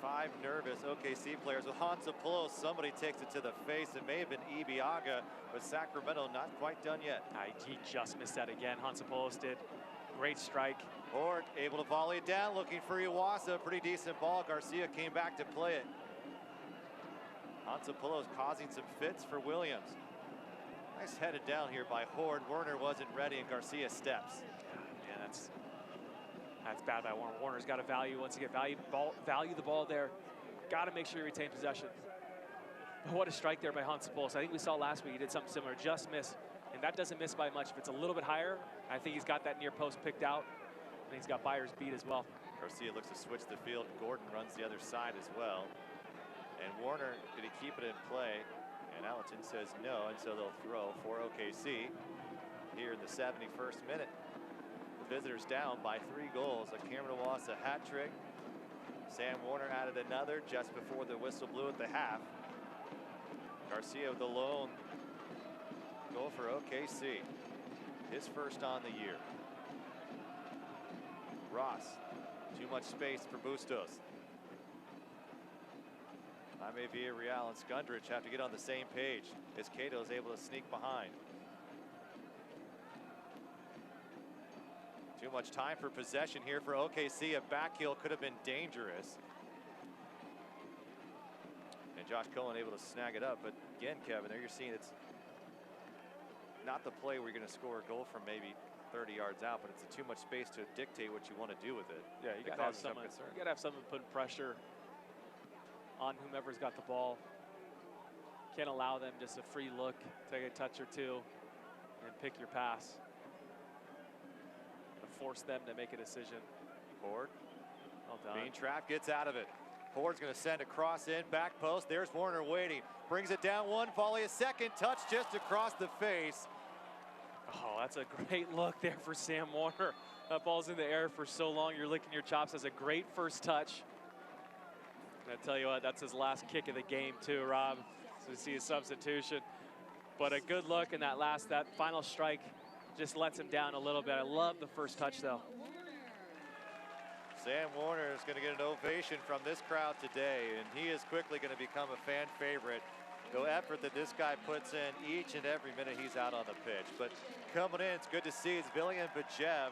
5 nervous OKC players with Hansapolos. Somebody takes it to the face. It may have been Ibiaga, but Sacramento not quite done yet. He just missed that again. Hansapolos did. Great strike. Hort able to volley it down, looking for Iwasa. Pretty decent ball. Garcia came back to play it. Hansapolos causing some fits for Williams. Nice headed down here by Hort. Werner wasn't ready, and Garcia steps. Yeah, that's bad by Warner. Warner's got to once you get value the ball there. Got to make sure you retain possession. But what a strike there by Hansapolos. I think we saw last week he did something similar, just missed. And that doesn't miss by much. If it's a little bit higher, I think he's got that near post picked out. And he's got Byers beat as well. Garcia looks to switch the field. Gordon runs the other side as well. And Warner, did he keep it in play? And Allerton says no, and so they'll throw for OKC here in the 71st minute. The visitors down by 3 goals. A Cameron Iwasa hat trick. Sam Warner added another just before the whistle blew at the half. Garcia with the lone goal for OKC. His first on the year. Ross, too much space for Bustos. Jaime Villarreal and Skundrich have to get on the same page as Cato is able to sneak behind. Too much time for possession here for OKC. A back heel could have been dangerous. And Josh Cohen able to snag it up. But again, Kevin, there you're seeing it's not the play where you're going to score a goal from maybe 30 yards out, but it's too much space to dictate what you want to do with it. Yeah, you got to have someone putting pressure on whomever's got the ball. Can't allow them just a free look, take a touch or two, and pick your pass. Force them to make a decision. Hort, well done. being trapped, gets out of it. Hort's going to send a cross in, back post. There's Warner waiting. Brings it down, one volley, a second touch just across the face. Oh, that's a great look there for Sam Warner. That ball's in the air for so long, you're licking your chops. That's a great first touch. I tell you what, that's his last kick of the game too, Rob. So we see a substitution. But a good look in that final strike just lets him down a little bit. I love the first touch though. Sam Warner is going to get an ovation from this crowd today, and he is quickly going to become a fan favorite. The effort that this guy puts in each and every minute he's out on the pitch. But coming in, it's good to see it's Villian Bajev,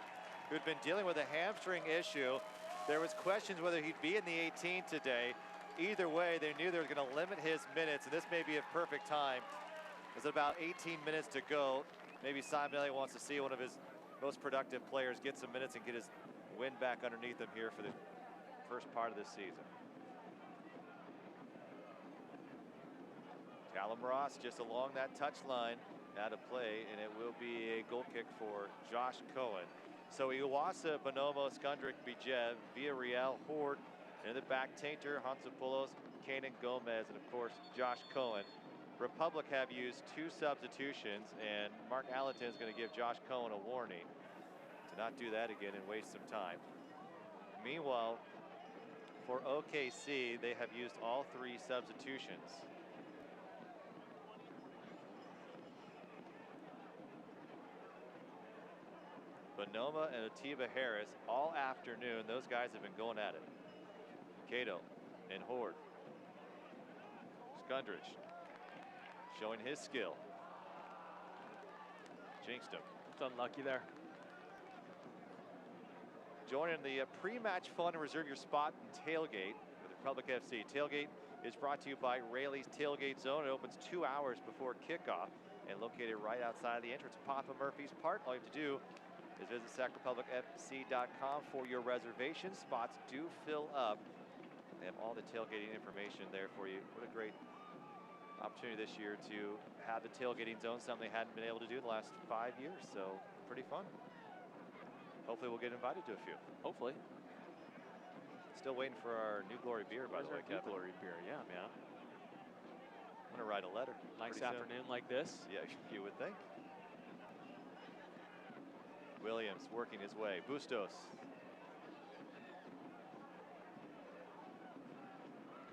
who'd been dealing with a hamstring issue. There was questions whether he'd be in the 18 today. Either way, they knew they were going to limit his minutes, and this may be a perfect time. There's about 18 minutes to go. Maybe Simon Elliott wants to see one of his most productive players get some minutes and get his wind back underneath him here for the first part of this season. Callum Ross just along that touch line out of play, and it will be a goal kick for Josh Cohen. So Iwasa, Bonomo, Skundrick, Bajev, Villarreal, Horde, and in the back, Tainter, Hansopoulos, Kanan Gomez, and of course, Josh Cohen. Republic have used 2 substitutions, and Mark Allerton is going to give Josh Cohen a warning to not do that again and waste some time. Meanwhile, for OKC, they have used all 3 substitutions. Bonoma and Atiba Harris all afternoon. Those guys have been going at it. Cato and Horde. Skundridge showing his skill. Jinxed him. It's unlucky there. Join in the pre-match fun and reserve your spot in Tailgate with Republic FC. Tailgate is brought to you by Rayleigh's Tailgate Zone. It opens 2 hours before kickoff and located right outside the entrance of Papa Murphy's Park. All you have to do is visit sacrepublicfc.com for your reservations. Spots do fill up. They have all the tailgating information there for you. What a great opportunity this year to have the tailgating zone, something they hadn't been able to do in the last 5 years. So pretty fun. Hopefully we'll get invited to a few. Hopefully. Still waiting for our New Glory beer, by the way, Kevin. New Glory beer, yeah, man. I'm gonna write a letter. Nice afternoon like this. Yeah, you would think. Williams working his way. Bustos.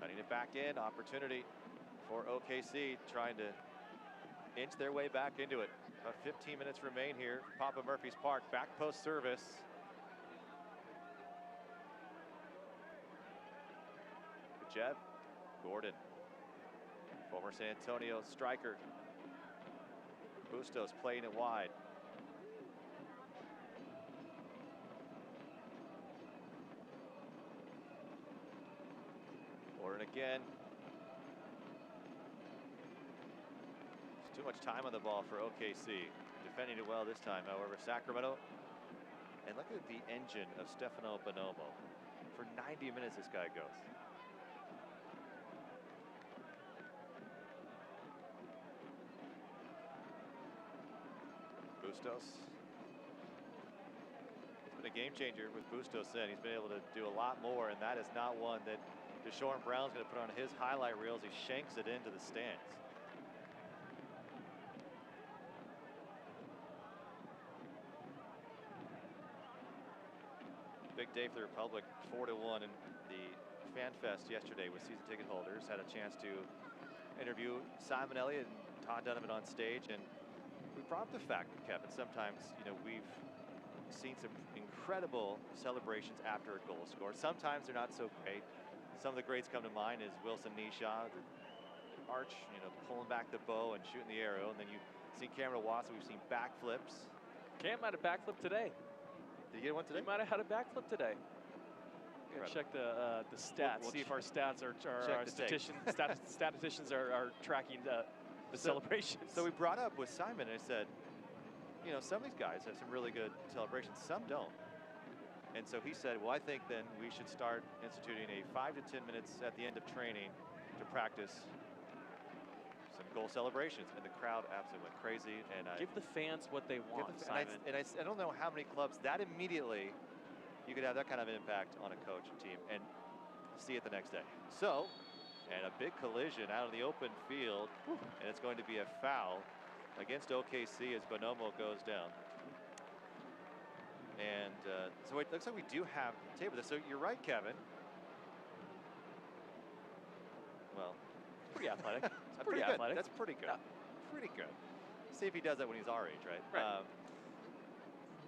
Cutting it back in. Opportunity for OKC trying to inch their way back into it. About 15 minutes remain here. Papa Murphy's Park. Back post service. Bajev. Gordon. Former San Antonio striker. Bustos playing it wide. Gordon again. Too much time on the ball for OKC. Defending it well this time, however. Sacramento. And look at the engine of Stefano Bonomo. For 90 minutes this guy goes. Bustos. It's been a game changer with Bustos in. He's been able to do a lot more, and that is not one that Deshaun Brown's going to put on his highlight reels. He shanks it into the stands. Big day for the Republic, 4-1 in the Fan Fest yesterday with season ticket holders. Had a chance to interview Simon Elliott and Todd Donovan on stage, and we brought up the fact, Kevin, sometimes, we've seen some incredible celebrations after a goal is scored. Sometimes they're not so great. Some of the greats come to mind is Wilson Nisha, the arch, pulling back the bow and shooting the arrow. And then you've seen Cameron Iwasa, we've seen backflips. Cam had a backflip today. Did you get one today? He might have had a backflip today. Check the stats. We'll see if our stats are statisticians are tracking the celebrations. So we brought up with Simon, and I said, some of these guys have some really good celebrations. Some don't. And so he said, well, I think then we should start instituting a 5 to 10 minutes at the end of training to practice some goal celebrations. And the crowd absolutely went crazy. And give the fans what they want, Simon. I don't know how many clubs that immediately you could have that kind of impact on a coach and team and see it the next day. So, and a big collision out of the open field, and it's going to be a foul against OKC as Bonomo goes down. And so it looks like we do have tape of this. So you're right, Kevin. pretty athletic. It's Pretty good. athletic. That's pretty good. Pretty good. See if he does that when he's our age, right? Right.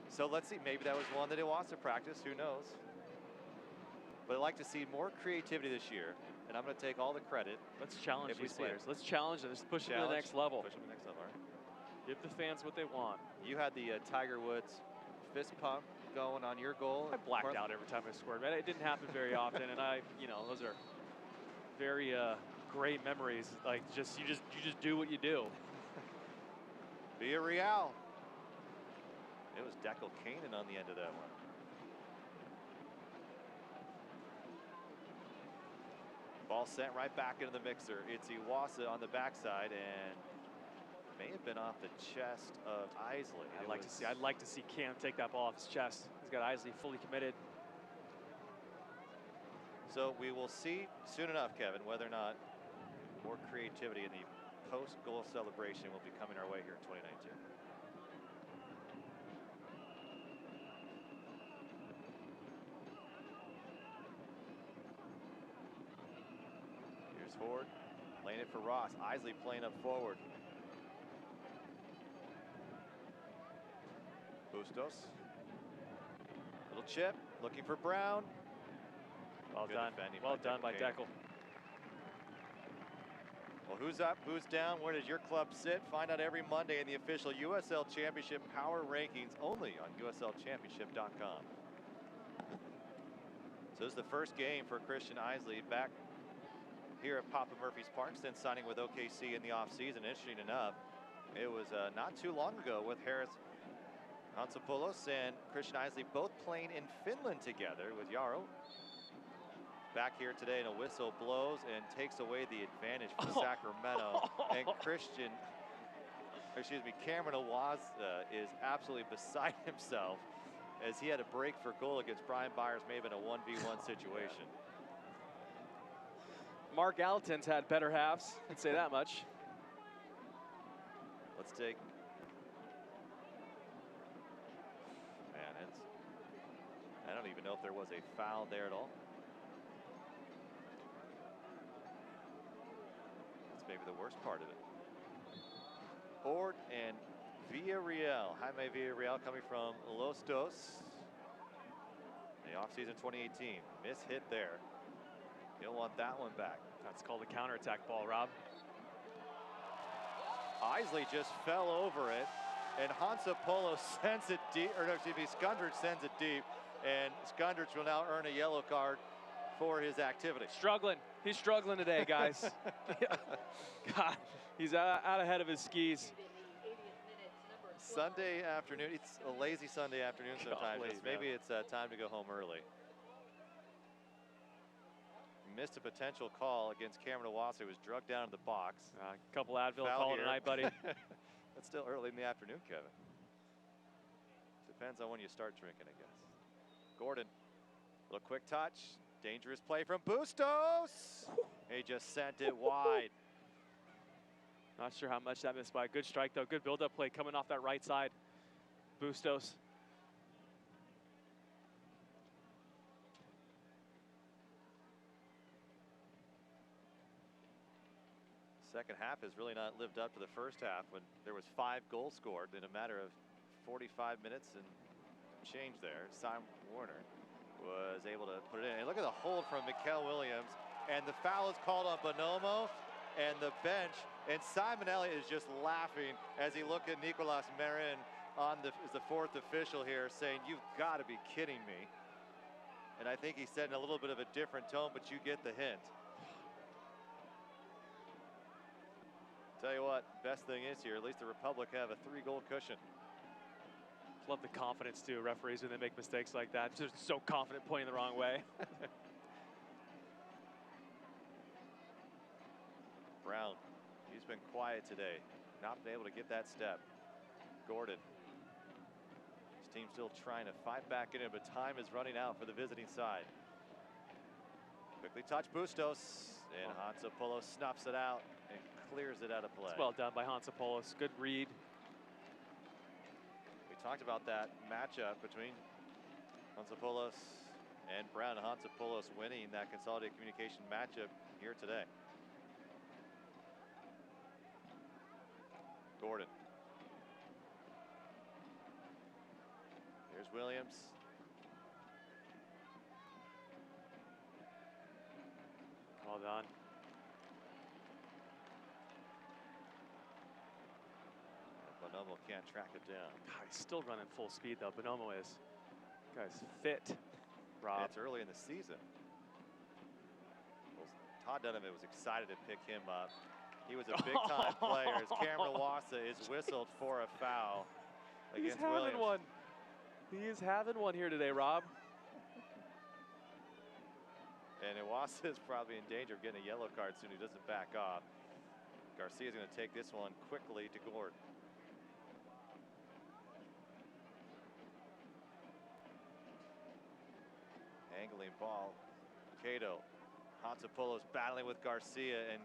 So let's see. Maybe that was one that he wants to practice. Who knows? But I'd like to see more creativity this year, and I'm going to take all the credit. Let's challenge if we these see it. players. Let's challenge them. Let's push them to the next level. Push them to the next level. All right. Give the fans what they want. You had the Tiger Woods fist pump going on your goal. I blacked out every time I scored, right? It didn't happen very often, and those are very great memories. Like you just do what you do. Villarreal. It was Declan Cannon on the end of that one. Ball sent right back into the mixer. It's Iwasa on the backside, and may have been off the chest of Isley. I'd like to see Cam take that ball off his chest. He's got Isley fully committed. So we will see soon enough, Kevin, whether or not more creativity in the post-goal celebration will be coming our way here in 2019. Here's Ford, laying it for Ross. Isley playing up forward. Bustos. Little chip, looking for Brown. Well Good done. defending Well by done by Declan. Declan. Well, who's up, who's down? Where does your club sit? Find out every Monday in the official USL Championship Power Rankings, only on USLChampionship.com. So this is the first game for Christian Isley back here at Papa Murphy's Park since signing with OKC in the offseason. Interesting enough, it was not too long ago with Harris Hansopoulos and Christian Isley both playing in Finland together with Jaro. Back here today, and a whistle blows and takes away the advantage for Sacramento. And Cameron Iwasa is absolutely beside himself as he had a break for goal against Brian Byers, may have been a 1v1 situation. Mark Gallatin's had better halves, I'd say that much. Let's take. Man, I don't even know if there was a foul there at all. Maybe the worst part of it. Ford and Villarreal. Jaime Villarreal coming from Los Dos. The offseason 2018. Miss hit there. You'll want that one back. That's called a counterattack ball, Rob. Isley just fell over it, and Hansopoulos sends it deep, or no, excuse me, Skundrich sends it deep, and Skundrich will now earn a yellow card for his activity. Struggling. He's struggling today, guys. God, he's out ahead of his skis. Sunday afternoon. It's a lazy Sunday afternoon sometimes. Maybe it's time to go home early. Missed a potential call against Cameron Iwasa, who was drugged down in the box. A couple Advil Foul call here. tonight, buddy. It's still early in the afternoon, Kevin. Depends on when you start drinking, I guess. Gordon, little quick touch. Dangerous play from Bustos. He just sent it wide. Not sure how much that missed by. Good strike, though. Good build-up play coming off that right side. Bustos. Second half has really not lived up to the first half when there was 5 goals scored in a matter of 45 minutes and change there. Simon Warner was able to put it in. And look at the hold from Mikel Williams. And the foul is called on Bonomo and the bench. And Simon Elliott is just laughing as he looked at Nicolas Marin as the 4th official here, saying, "You've got to be kidding me." And I think he said in a little bit of a different tone, but you get the hint. Tell you what, best thing is here, at least the Republic have a 3-goal cushion. Love the confidence, too, referees, when they make mistakes like that. Just so confident pointing the wrong way. Brown, he's been quiet today. Not been able to get that step. Gordon. His team still trying to fight back in it, but time is running out for the visiting side. Quickly touch Bustos, and Hansopoulos snuffs it out and clears it out of play. It's well done by Hansopoulos. Good read. We talked about that matchup between Hansopoulos and Brown. Hansopoulos winning that consolidated communication matchup here today. Gordon. Here's Williams. Called on. Bonomo can't track it down. God, he's still running full speed though. Bonomo is. Guy's fit. Rob. It's early in the season. Well, Todd Donovan was excited to pick him up. He was a big-time player as Cameron Iwasa is whistled for a foul He's against having Williams. one. He is having one here today, Rob. And Iwasa is probably in danger of getting a yellow card soon. He doesn't back off. Garcia's going to take this one quickly to Gord. Angling ball. Cato. Hansapolo's battling with Garcia, and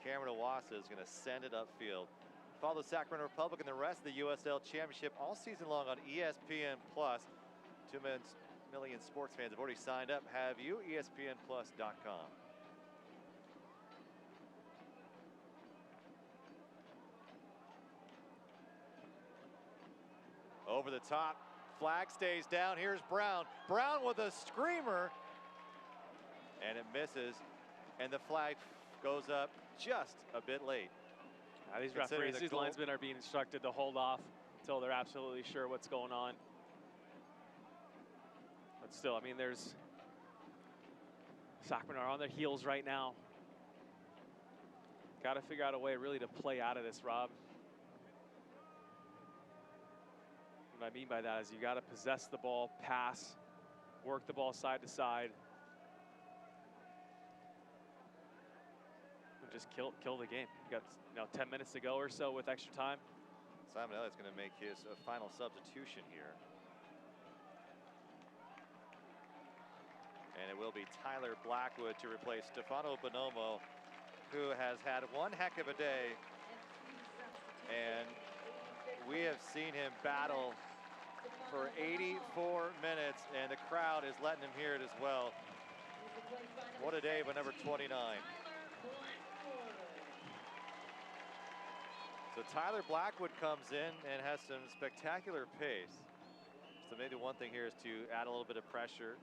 Cameron Iwasa is going to send it upfield. Follow the Sacramento Republic and the rest of the USL Championship all season long on ESPN+. 2 million sports fans have already signed up. Have you? ESPNplus.com. Over the top. Flag stays down. Here's Brown. Brown with a screamer. And it misses. And the flag goes up just a bit late. These Considering referees, the these goal- linesmen are being instructed to hold off until they're absolutely sure what's going on. But still, I mean, there's Sacramento are on their heels right now. Got to figure out a way really to play out of this, Rob. What I mean by that is you got to possess the ball, pass, work the ball side to side. And just kill the game. You got 10 minutes to go or so with extra time. Simon Elliott's going to make his final substitution here. And it will be Tyler Blackwood to replace Stefano Bonomo, who has had one heck of a day. And we have seen him battle for 84 minutes, and the crowd is letting him hear it as well. What a day by number 29. So Tyler Blackwood comes in and has some spectacular pace. So maybe one thing here is to add a little bit of pressure.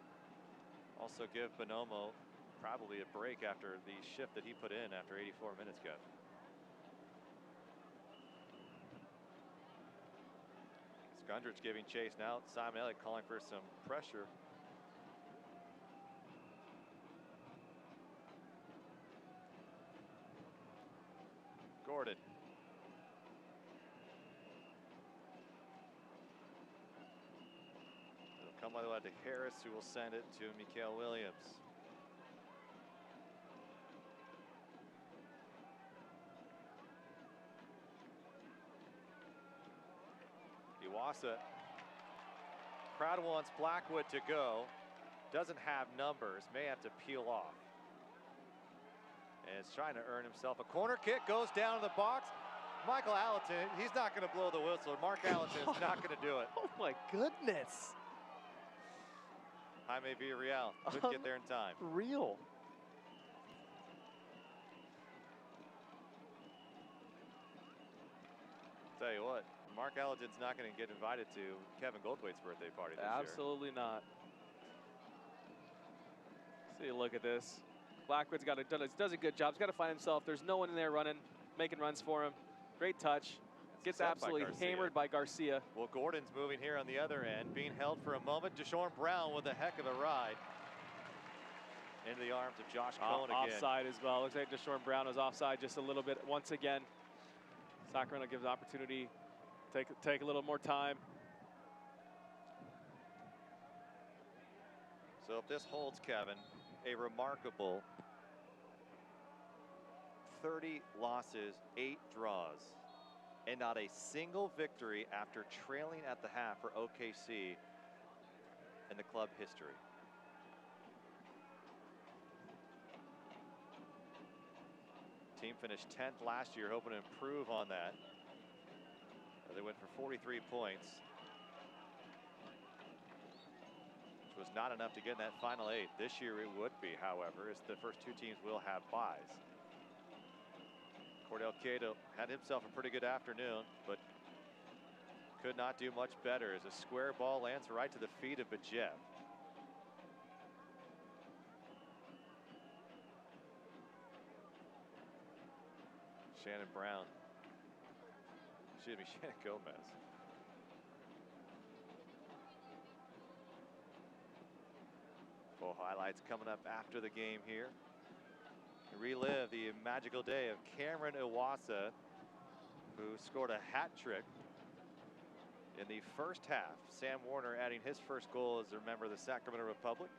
Also give Bonomo probably a break after the shift that he put in after 84 minutes, Kev. Skundrich giving chase now. Simon Elliott calling for some pressure. Gordon. It'll come by the way to Harris, who will send it to Mikael Williams. Iwasa. Crowd wants Blackwood to go. Doesn't have numbers. May have to peel off. And is trying to earn himself a corner kick. Goes down to the box. Michael Allerton, he's not going to blow the whistle. Mark Allerton is not going to do it. Oh my goodness. Jaime Villarreal couldn't get there in time. Real. Tell you what, Mark Allerton's not going to get invited to Kevin Goldthwait's birthday party this year. Absolutely not. See, look at this. Blackwood's does a good job. He's got to find himself. There's no one in there running, making runs for him. Great touch. Gets absolutely hammered by Garcia. Well, Gordon's moving here on the other end, being held for a moment. Deshaun Brown with a heck of a ride into the arms of Josh Cohen again. Offside as well. Looks like Deshaun Brown was offside just a little bit once again. Sacramento gives opportunity. Take a little more time. So if this holds, Kevin, a remarkable 30 losses, 8 draws, and not a single victory after trailing at the half for OKC in the club history. Team finished 10th last year, hoping to improve on that. They went for 43 points, which was not enough to get in that final 8. This year it would be, however, as the first 2 teams will have buys. Cordell Cato had himself a pretty good afternoon, but could not do much better as a square ball lands right to the feet of Bajev. Shannon Brown. Excuse me, Shannon Gomez. Full highlights coming up after the game here. Relive the magical day of Cameron Iwasa, who scored a hat trick in the first half. Sam Warner adding his first goal as a member of the Sacramento Republic.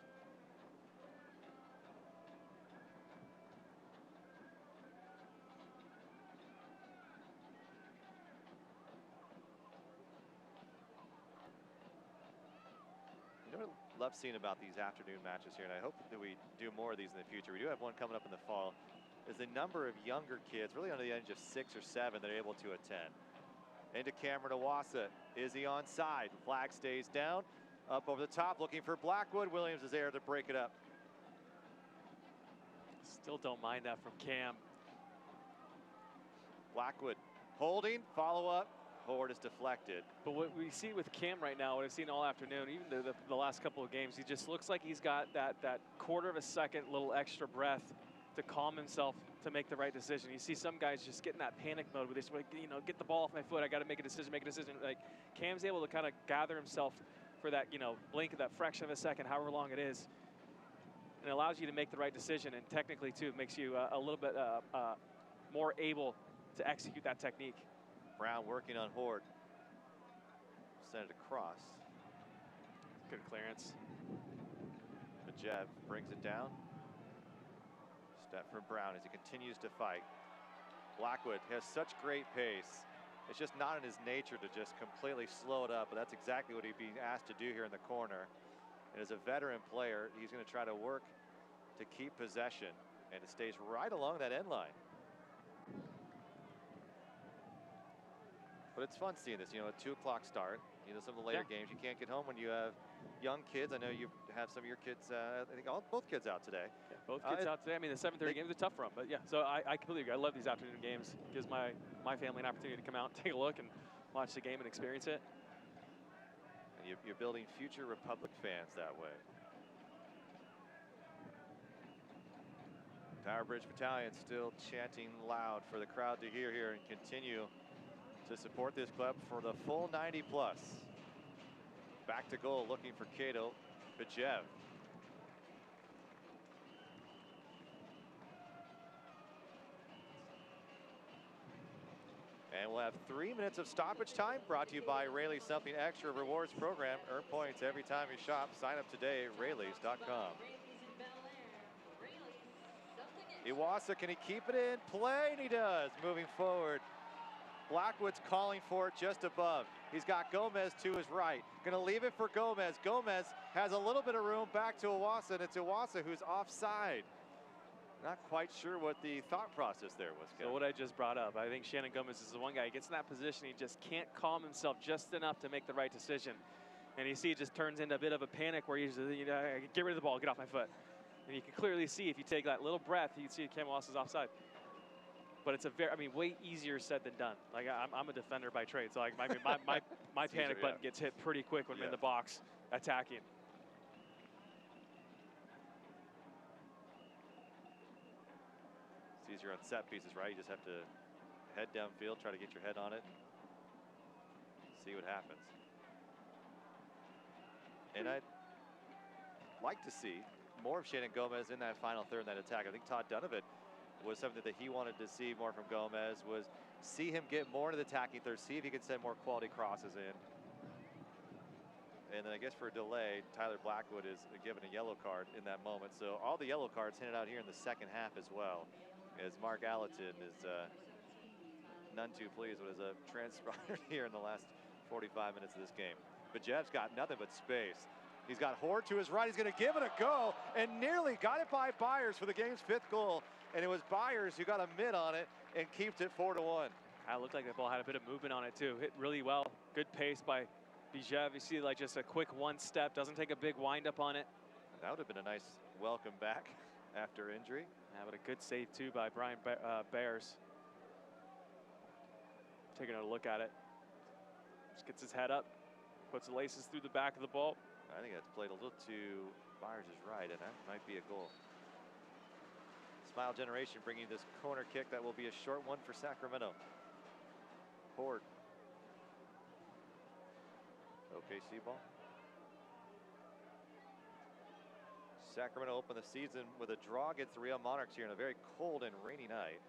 You know what I love seeing about these afternoon matches here, and I hope that we do more of these in the future. We do have one coming up in the fall, is the number of younger kids, really under the age of 6 or 7, that are able to attend. Into Cameron Iwasa. Is he onside? Flag stays down. Up over the top, looking for Blackwood. Williams is there to break it up. Still don't mind that from Cam. Blackwood holding, follow up. Horde is deflected. But what we see with Cam right now, what I've seen all afternoon, even the last couple of games, he just looks like he's got that quarter of a second little extra breath to calm himself to make the right decision. You see some guys just get in that panic mode where they just, you know, get the ball off my foot. I got to make a decision, Like Cam's able to kind of gather himself for that, you know, blink of that fraction of a second, however long it is. And it allows you to make the right decision, and technically too, makes you a little bit more able to execute that technique. Brown working on Horde. Send it across. Good clearance. Bajev brings it down. Step from Brown as he continues to fight. Blackwood has such great pace. It's just not in his nature to just completely slow it up, but that's exactly what he's being asked to do here in the corner. And as a veteran player, he's going to try to work to keep possession, and it stays right along that end line. But it's fun seeing this, you know, a 2 o'clock start. You know, some of the later games, you can't get home when you have young kids. I know you have some of your kids, I think both kids out today. Yeah, both kids out today. I mean, the 7:30 games are tough for them, but yeah. So I completely agree. I love these afternoon games. It gives my family an opportunity to come out and take a look and watch the game and experience it. And you're building future Republic fans that way. Tower Bridge Battalion still chanting loud for the crowd to hear here and continue to support this club for the full 90 plus. Back to goal, looking for Cato. Bajev. And we'll have 3 minutes of stoppage time, brought to you by Rayleigh's Something Extra Rewards Program. Earn points every time you shop. Sign up today at Rayleigh's.com. Iwasa, can he keep it in play? And he does, moving forward. Blackwood's calling for it just above. He's got Gomez to his right. Gonna leave it for Gomez. Gomez has a little bit of room back to Iwasa, and it's Iwasa who's offside. Not quite sure what the thought process there was, Kevin. So what I just brought up, I think Shannon Gomez is the one guy. He gets in that position, he just can't calm himself just enough to make the right decision. And you see it just turns into a bit of a panic where he's, you know, get rid of the ball, get off my foot. And you can clearly see, if you take that little breath, you can see Cam Iwasa's offside. But it's way easier said than done. Like, I'm a defender by trade, so like, my panic easier, button gets hit pretty quick when I'm in the box attacking. It's easier on set pieces, right? You just have to head downfield, try to get your head on it, see what happens. And I'd like to see more of Shannon Gomez in that final third in that attack. I think Todd Dunovit was something that he wanted to see more from Gomez, was see him get more into the attacking third, see if he could send more quality crosses in. And then I guess for a delay, Tyler Blackwood is given a yellow card in that moment. So all the yellow cards handed out here in the second half as well, as Mark Allerton is none too pleased with what has transpired here in the last 45 minutes of this game. Bajev's got nothing but space. He's got Horde to his right. He's going to give it a go, and nearly got it by Byers for the game's 5th goal. And it was Byers who got a mid on it and keeps it 4-1. It looked like the ball had a bit of movement on it too. Hit really well. Good pace by Bajev. You see, like, just a quick one step. Doesn't take a big wind up on it. That would have been a nice welcome back after injury. Yeah, but a good save too by Brian Byers. taking a look at it. Just gets his head up, puts the laces through the back of the ball. I think that's played a little to Byers' right, and that might be a goal. Smile Generation bringing this corner kick that will be a short one for Sacramento. Horde. OKC ball. Sacramento opened the season with a draw against the Real Monarchs here on a very cold and rainy night.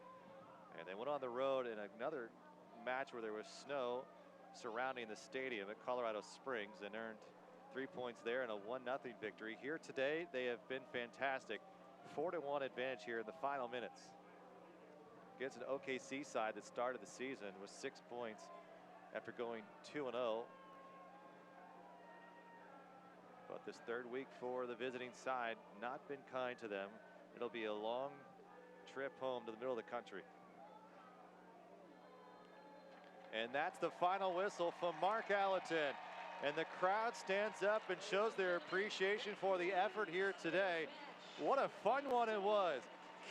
And they went on the road in another match where there was snow surrounding the stadium at Colorado Springs and earned 3 points there and a 1-0 victory. Here today, they have been fantastic. 4-1 advantage here in the final minutes. Against an OKC side that started the season with 6 points after going 2-0. But this third week for the visiting side, not been kind to them. It'll be a long trip home to the middle of the country. And that's the final whistle from Mark Allerton. And the crowd stands up and shows their appreciation for the effort here today. What a fun one it was.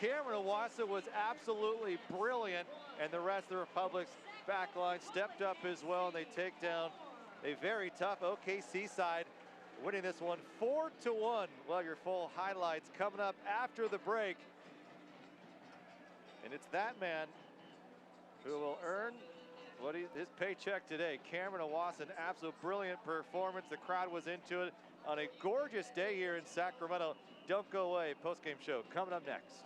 Cameron Iwasa was absolutely brilliant, and the rest of the Republic's backline stepped up as well, and they take down a very tough OKC side, winning this one 4-1. Well, your full highlights coming up after the break. And it's that man who will earn his paycheck today. Cameron Iwasa, an absolute brilliant performance. The crowd was into it on a gorgeous day here in Sacramento. Don't go away. Post-game show coming up next.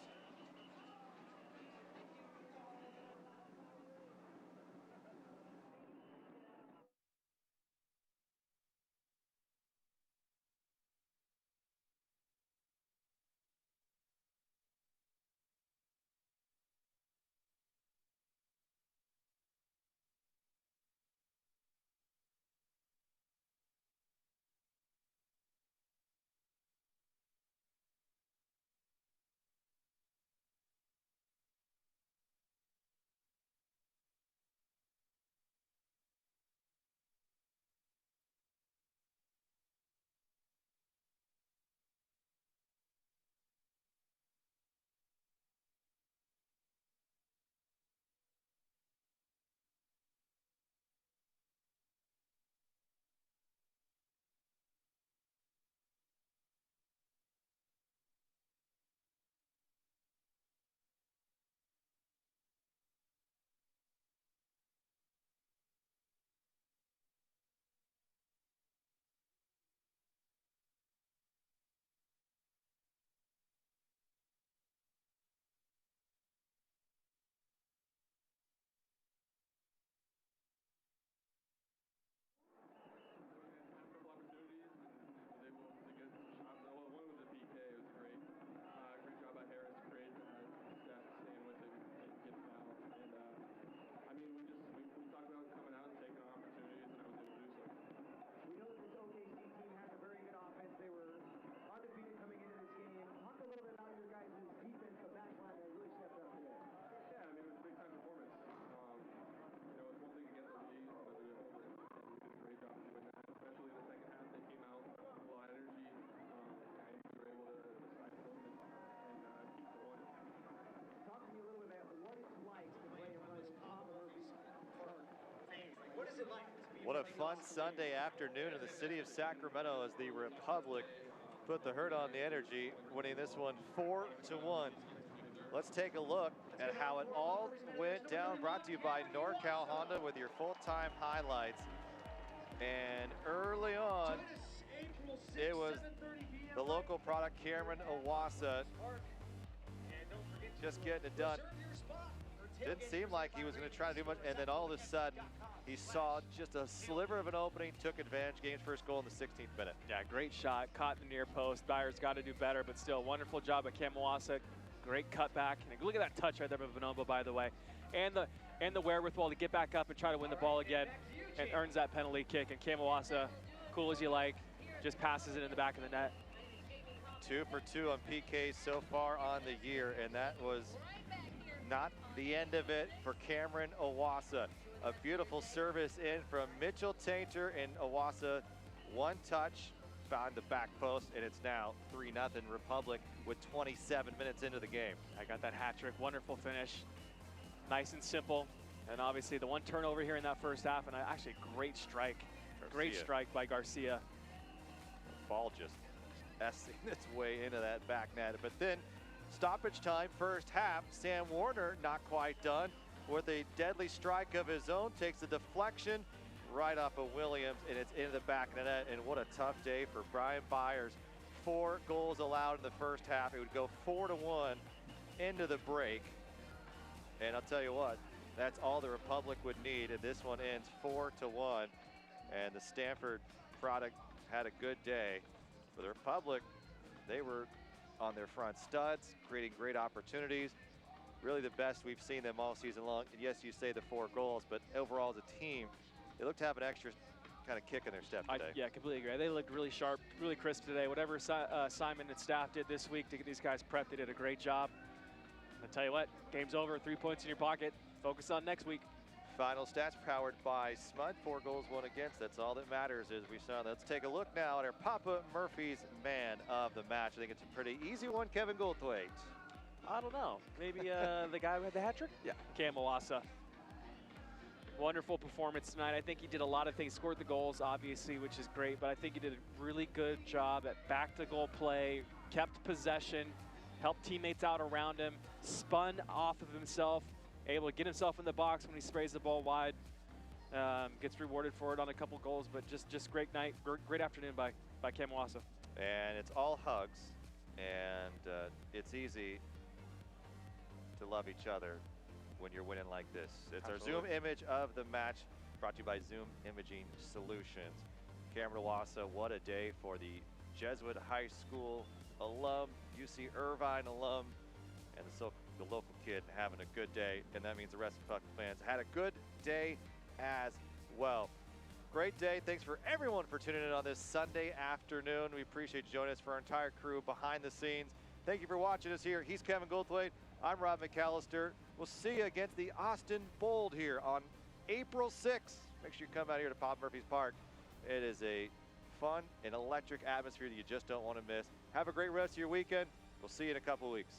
What a fun Sunday afternoon in the city of Sacramento as the Republic put the hurt on the energy, winning this one 4-1. Let's take a look at how it all went down. Brought to you by NorCal Honda with your full-time highlights. And early on, it was the local product, Cameron Iwasa, just getting it done. Didn't seem like he was going to try to do much, and then all of a sudden, he saw just a sliver of an opening, took advantage, game's first goal in the 16th minute. Yeah, great shot, caught in the near post. Byers got to do better, but still, wonderful job by Cam Iwasa. Great cutback. And look at that touch right there by Bonobo, by the way. And the wherewithal to get back up and try to win the ball again, and earns that penalty kick. And Cam Iwasa, cool as you like, just passes it in the back of the net. 2 for 2 on PK so far on the year, and that was not the end of it for Cameron Iwasa. A beautiful service in from Mitchell Tainter, and Iwasa, one touch, found the back post, and it's now 3-0 Republic with 27 minutes into the game. I got that hat trick, wonderful finish. Nice and simple. And obviously the one turnover here in that first half, and actually great strike. Great strike by Garcia. The ball just S-ing its way into that back net. But then stoppage time, first half, Sam Warner not quite done with a deadly strike of his own, takes a deflection right off of Williams, and it's into the back of the net. And what a tough day for Brian Byers. 4 goals allowed in the first half. It would go 4-1 into the break. And I'll tell you what, that's all the Republic would need, and this one ends 4-1. And the Stanford product had a good day. For the Republic, they were on their front studs, creating great opportunities. Really the best we've seen them all season long. And yes, you say the 4 goals, but overall as a team, they look to have an extra kind of kick in their step today. Yeah, completely agree. They looked really sharp, really crisp today. Whatever Simon and staff did this week to get these guys prepped, they did a great job. I'll tell you what, game's over, 3 points in your pocket. Focus on next week. Final stats powered by Smud, 4 goals, 1 against. That's all that matters, as we saw. Let's take a look now at our Papa Murphy's man of the match. I think it's a pretty easy one, Kevin Goldthwait. I don't know. Maybe the guy who had the hat trick? Yeah, Cam Iwasa. Wonderful performance tonight. I think he did a lot of things. Scored the goals, obviously, which is great, but I think he did a really good job at back-to-goal play, kept possession, helped teammates out around him, spun off of himself, able to get himself in the box when he sprays the ball wide. Gets rewarded for it on a couple goals, but just great night, great afternoon by Cam Iwasa. And it's all hugs, and it's easy to love each other when you're winning like this. It's Absolutely. Our Zoom image of the match, brought to you by Zoom Imaging Solutions. Cameron Iwasa, what a day for the Jesuit High School alum, UC Irvine alum, and the local kid having a good day, and that means the rest of Puck fans had a good day as well. Great day. Thanks for everyone for tuning in on this Sunday afternoon. We appreciate you joining us, for our entire crew behind the scenes. Thank you for watching us here. He's Kevin Goldthwait. I'm Rob McAllister. We'll see you against the Austin Bold here on April 6th. Make sure you come out here to Pop Murphy's Park. It is a fun and electric atmosphere that you just don't want to miss. Have a great rest of your weekend. We'll see you in a couple of weeks.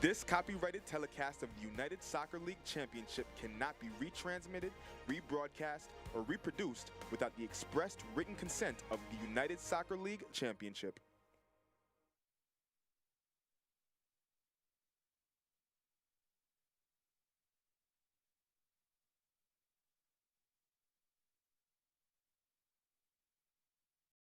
This copyrighted telecast of the United Soccer League Championship cannot be retransmitted, rebroadcast, or reproduced without the expressed written consent of the United Soccer League Championship.